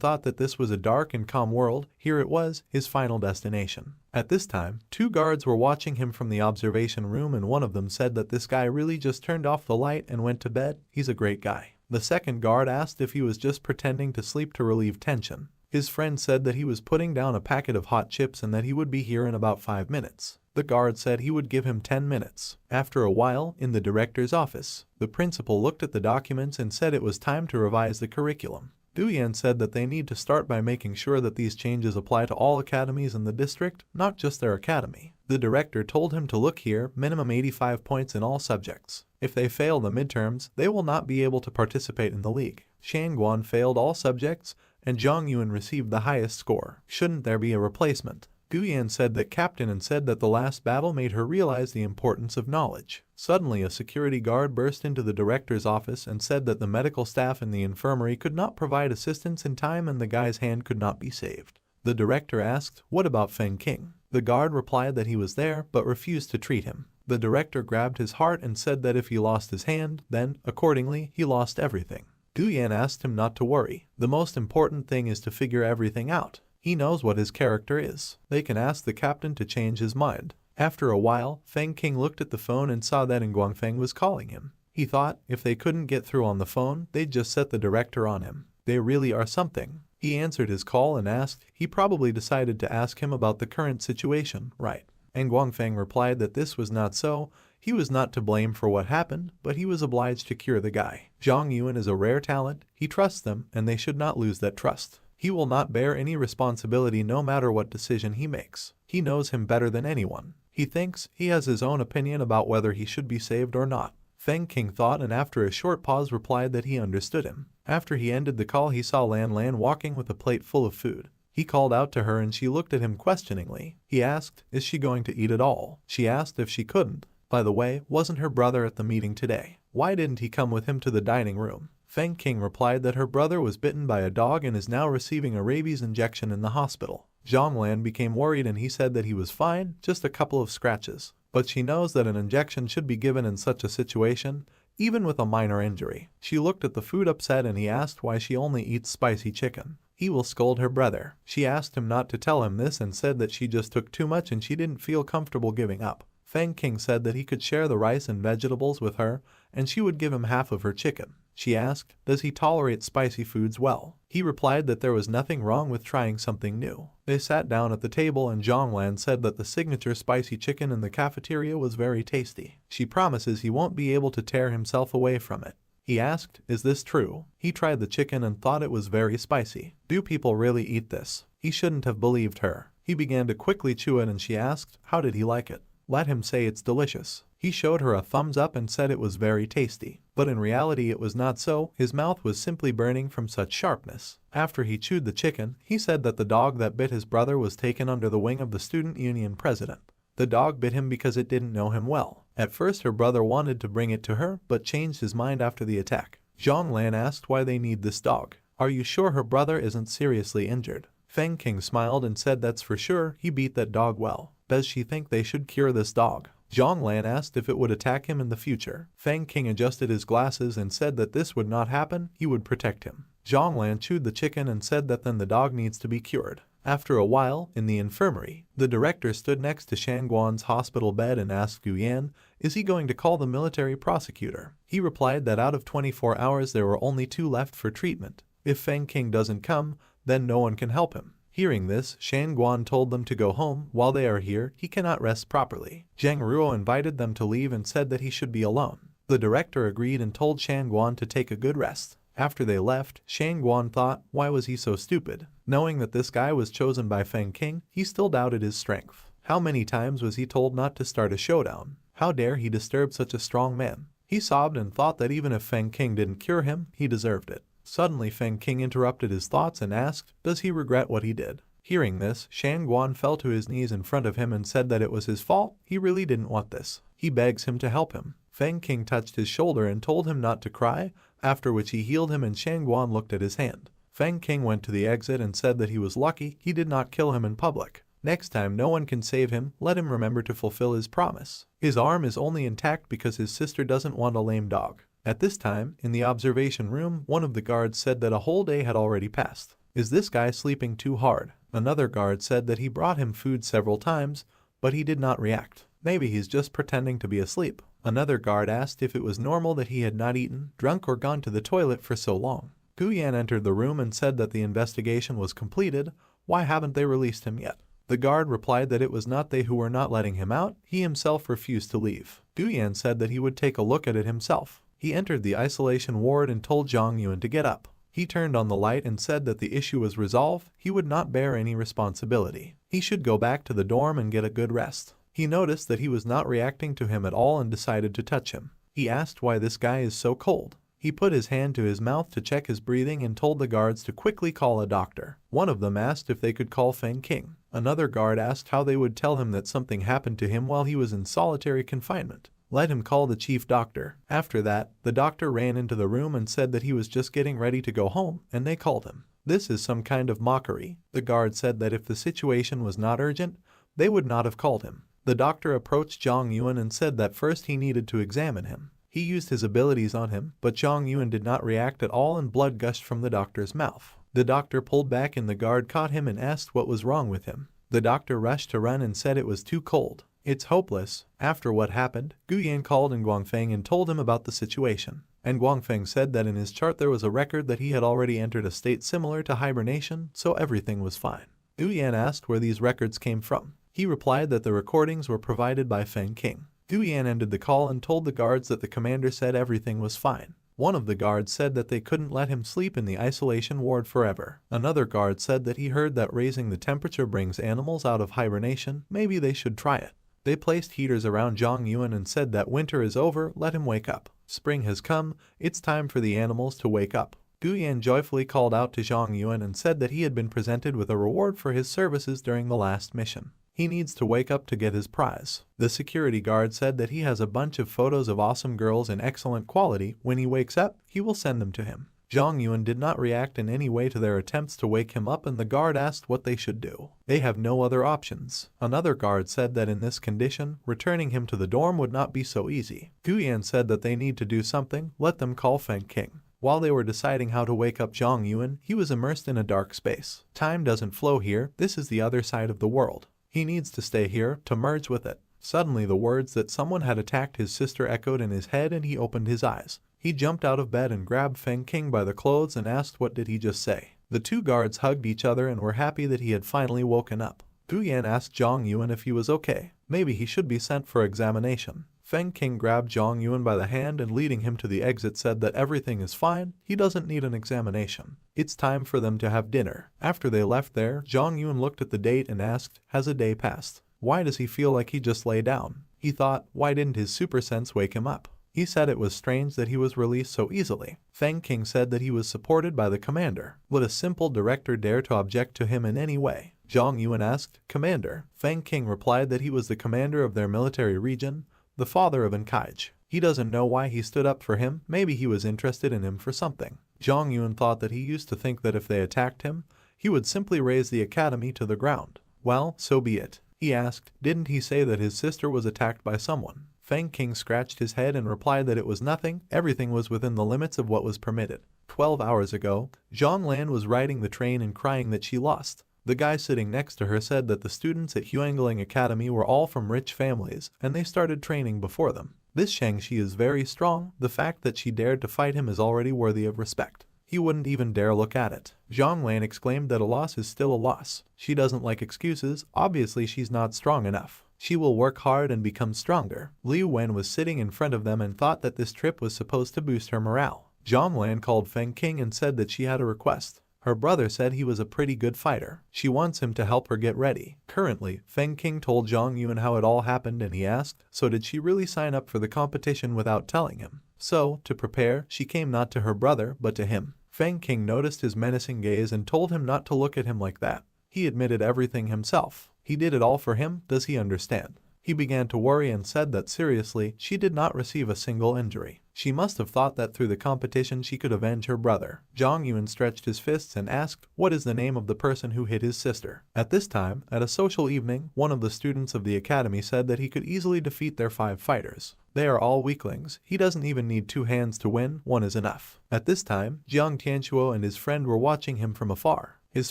thought that this was a dark and calm world. Here it was, his final destination. At this time, 2 guards were watching him from the observation room and one of them said that this guy really just turned off the light and went to bed, he's a great guy. The second guard asked if he was just pretending to sleep to relieve tension. His friend said that he was putting down a packet of hot chips and that he would be here in about 5 minutes. The guard said he would give him 10 minutes. After a while, in the director's office, the principal looked at the documents and said it was time to revise the curriculum. Du Yan said that they need to start by making sure that these changes apply to all academies in the district, not just their academy. The director told him to look here, minimum 85 points in all subjects. If they fail the midterms, they will not be able to participate in the league. Shangguan failed all subjects, and Zhang Yuan received the highest score. Shouldn't there be a replacement? Du Yan said that captain and said that the last battle made her realize the importance of knowledge. Suddenly a security guard burst into the director's office and said that the medical staff in the infirmary could not provide assistance in time and the guy's hand could not be saved. The director asked, what about Feng Qing? The guard replied that he was there but refused to treat him. The director grabbed his heart and said that if he lost his hand, then, accordingly, he lost everything. Du Yan asked him not to worry. The most important thing is to figure everything out. He knows what his character is. They can ask the captain to change his mind. After a while, Feng Qing looked at the phone and saw that Nguangfeng was calling him. He thought, if they couldn't get through on the phone, they'd just set the director on him. They really are something. He answered his call and asked, he probably decided to ask him about the current situation, right? Nguangfeng replied that this was not so. He was not to blame for what happened, but he was obliged to cure the guy. Zhang Yuan is a rare talent, he trusts them, and they should not lose that trust. He will not bear any responsibility no matter what decision he makes. He knows him better than anyone. He thinks he has his own opinion about whether he should be saved or not. Feng Qing thought and after a short pause replied that he understood him. After he ended the call he saw Lan Lan walking with a plate full of food. He called out to her and she looked at him questioningly. He asked, is she going to eat it all? She asked if she couldn't. By the way, wasn't her brother at the meeting today? Why didn't he come with him to the dining room? Feng Qing replied that her brother was bitten by a dog and is now receiving a rabies injection in the hospital. Zhang Lan became worried and he said that he was fine, just a couple of scratches. But she knows that an injection should be given in such a situation, even with a minor injury. She looked at the food upset and he asked why she only eats spicy chicken. He will scold her brother. She asked him not to tell him this and said that she just took too much and she didn't feel comfortable giving up. Feng Qing said that he could share the rice and vegetables with her and she would give him half of her chicken. She asked, does he tolerate spicy foods well? He replied that there was nothing wrong with trying something new. They sat down at the table and Zhang Lan said that the signature spicy chicken in the cafeteria was very tasty. She promises he won't be able to tear himself away from it. He asked, is this true? He tried the chicken and thought it was very spicy. Do people really eat this? He shouldn't have believed her. He began to quickly chew it and she asked, how did he like it? Let him say it's delicious. He showed her a thumbs up and said it was very tasty. But in reality it was not so, his mouth was simply burning from such sharpness. After he chewed the chicken, he said that the dog that bit his brother was taken under the wing of the student union president. The dog bit him because it didn't know him well. At first her brother wanted to bring it to her, but changed his mind after the attack. Zhang Lan asked why they need this dog. Are you sure her brother isn't seriously injured? Feng Qing smiled and said that's for sure, he beat that dog well. Does she think they should cure this dog? Zhang Lan asked if it would attack him in the future. Feng Qing adjusted his glasses and said that this would not happen, he would protect him. Zhang Lan chewed the chicken and said that then the dog needs to be cured. After a while, in the infirmary, the director stood next to Shangguan's hospital bed and asked Gu Yan, is he going to call the military prosecutor? He replied that out of 24 hours there were only 2 left for treatment. If Feng Qing doesn't come, then no one can help him. Hearing this, Shang Guan told them to go home. While they are here, he cannot rest properly. Zhang Ruo invited them to leave and said that he should be alone. The director agreed and told Shang Guan to take a good rest. After they left, Shang Guan thought, why was he so stupid? Knowing that this guy was chosen by Feng King, he still doubted his strength. How many times was he told not to start a showdown? How dare he disturb such a strong man? He sobbed and thought that even if Feng King didn't cure him, he deserved it. Suddenly Feng King interrupted his thoughts and asked, does he regret what he did? Hearing this, Shang Guan fell to his knees in front of him and said that it was his fault. He really didn't want this. He begs him to help him. Feng King touched his shoulder and told him not to cry, after which he healed him and Shang Guan looked at his hand. Feng King went to the exit and said that he was lucky he did not kill him in public. Next time no one can save him, let him remember to fulfill his promise. His arm is only intact because his sister doesn't want a lame dog. At this time, in the observation room, one of the guards said that a whole day had already passed. Is this guy sleeping too hard? Another guard said that he brought him food several times, but he did not react. Maybe he's just pretending to be asleep. Another guard asked if it was normal that he had not eaten, drunk or gone to the toilet for so long. Gu Yan entered the room and said that the investigation was completed. Why haven't they released him yet? The guard replied that it was not they who were not letting him out, he himself refused to leave. Gu Yan said that he would take a look at it himself. He entered the isolation ward and told Zhang Yuan to get up. He turned on the light and said that the issue was resolved, he would not bear any responsibility. He should go back to the dorm and get a good rest. He noticed that he was not reacting to him at all and decided to touch him. He asked why this guy is so cold. He put his hand to his mouth to check his breathing and told the guards to quickly call a doctor. One of them asked if they could call Feng King. Another guard asked how they would tell him that something happened to him while he was in solitary confinement. Let him call the chief doctor. After that, the doctor ran into the room and said that he was just getting ready to go home, and they called him. This is some kind of mockery. The guard said that if the situation was not urgent, they would not have called him. The doctor approached Zhang Yuan and said that first he needed to examine him. He used his abilities on him, but Zhang Yuan did not react at all and blood gushed from the doctor's mouth. The doctor pulled back and the guard caught him and asked what was wrong with him. The doctor rushed to run and said it was too cold. It's hopeless. After what happened, Gu Yan called in Guangfeng and told him about the situation. And Guangfeng said that in his chart there was a record that he had already entered a state similar to hibernation, so everything was fine. Gu Yan asked where these records came from. He replied that the recordings were provided by Feng King. Gu Yan ended the call and told the guards that the commander said everything was fine. One of the guards said that they couldn't let him sleep in the isolation ward forever. Another guard said that he heard that raising the temperature brings animals out of hibernation. Maybe they should try it. They placed heaters around Zhang Yuan and said that winter is over, let him wake up. Spring has come, it's time for the animals to wake up. Gu Yan joyfully called out to Zhang Yuan and said that he had been presented with a reward for his services during the last mission. He needs to wake up to get his prize. The security guard said that he has a bunch of photos of awesome girls in excellent quality. When he wakes up, he will send them to him. Zhang Yuan did not react in any way to their attempts to wake him up and the guard asked what they should do. They have no other options. Another guard said that in this condition, returning him to the dorm would not be so easy. Gu Yan said that they need to do something, let them call Feng King. While they were deciding how to wake up Zhang Yuan, he was immersed in a dark space. Time doesn't flow here, this is the other side of the world. He needs to stay here, to merge with it. Suddenly the words that someone had attacked his sister echoed in his head and he opened his eyes. He jumped out of bed and grabbed Feng King by the clothes and asked what did he just say. The two guards hugged each other and were happy that he had finally woken up. Gu Yan asked Zhang Yuan if he was okay. Maybe he should be sent for examination. Feng King grabbed Zhang Yuan by the hand and leading him to the exit said that everything is fine, he doesn't need an examination. It's time for them to have dinner. After they left there, Zhang Yuan looked at the date and asked, has a day passed? Why does he feel like he just lay down? He thought, why didn't his super sense wake him up? He said it was strange that he was released so easily. Feng King said that he was supported by the commander. Would a simple director dare to object to him in any way? Zhang Yuan asked, Commander. Feng King replied that he was the commander of their military region, the father of Enkaij. He doesn't know why he stood up for him, maybe he was interested in him for something. Zhang Yuan thought that he used to think that if they attacked him, he would simply raze the academy to the ground. Well, so be it. He asked, didn't he say that his sister was attacked by someone? Feng King scratched his head and replied that it was nothing, everything was within the limits of what was permitted. 12 hours ago, Zhang Lan was riding the train and crying that she lost. The guy sitting next to her said that the students at Huangling Academy were all from rich families, and they started training before them. This Shangxi is very strong, the fact that she dared to fight him is already worthy of respect. He wouldn't even dare look at it. Zhang Lan exclaimed that a loss is still a loss. She doesn't like excuses, obviously she's not strong enough. She will work hard and become stronger. Liu Wen was sitting in front of them and thought that this trip was supposed to boost her morale. Zhang Lan called Feng King and said that she had a request. Her brother said he was a pretty good fighter. She wants him to help her get ready. Currently, Feng King told Zhang Yuan how it all happened and he asked, so did she really sign up for the competition without telling him? So, to prepare, she came not to her brother but to him. Feng King noticed his menacing gaze and told him not to look at him like that. He admitted everything himself. He did it all for him, does he understand? He began to worry and said that seriously, she did not receive a single injury. She must have thought that through the competition she could avenge her brother. Zhang Yuan stretched his fists and asked, what is the name of the person who hit his sister? At this time, at a social evening, one of the students of the academy said that he could easily defeat their 5 fighters. They are all weaklings. He doesn't even need 2 hands to win, 1 is enough. At this time, Jiang Tianquo and his friend were watching him from afar. His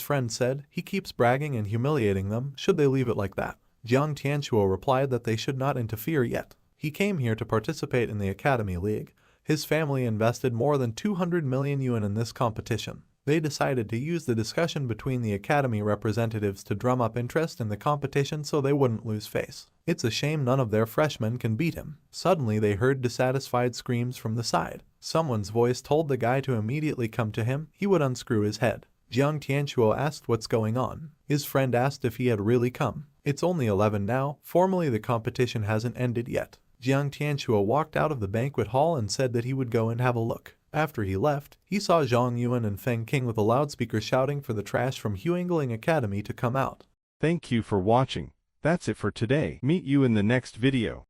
friend said, he keeps bragging and humiliating them, should they leave it like that? Jiang Tianquo replied that they should not interfere yet. He came here to participate in the Academy League. His family invested more than 200 million yuan in this competition. They decided to use the discussion between the Academy representatives to drum up interest in the competition so they wouldn't lose face. It's a shame none of their freshmen can beat him. Suddenly they heard dissatisfied screams from the side. Someone's voice told the guy to immediately come to him. He would unscrew his head. Jiang Tianquo asked what's going on. His friend asked if he had really come. It's only 11 now, formally the competition hasn't ended yet. Jiang Tianquo walked out of the banquet hall and said that he would go and have a look. After he left, he saw Zhang Yuan and Feng King with a loudspeaker shouting for the trash from Huangling Academy to come out. Thank you for watching. That's it for today. Meet you in the next video.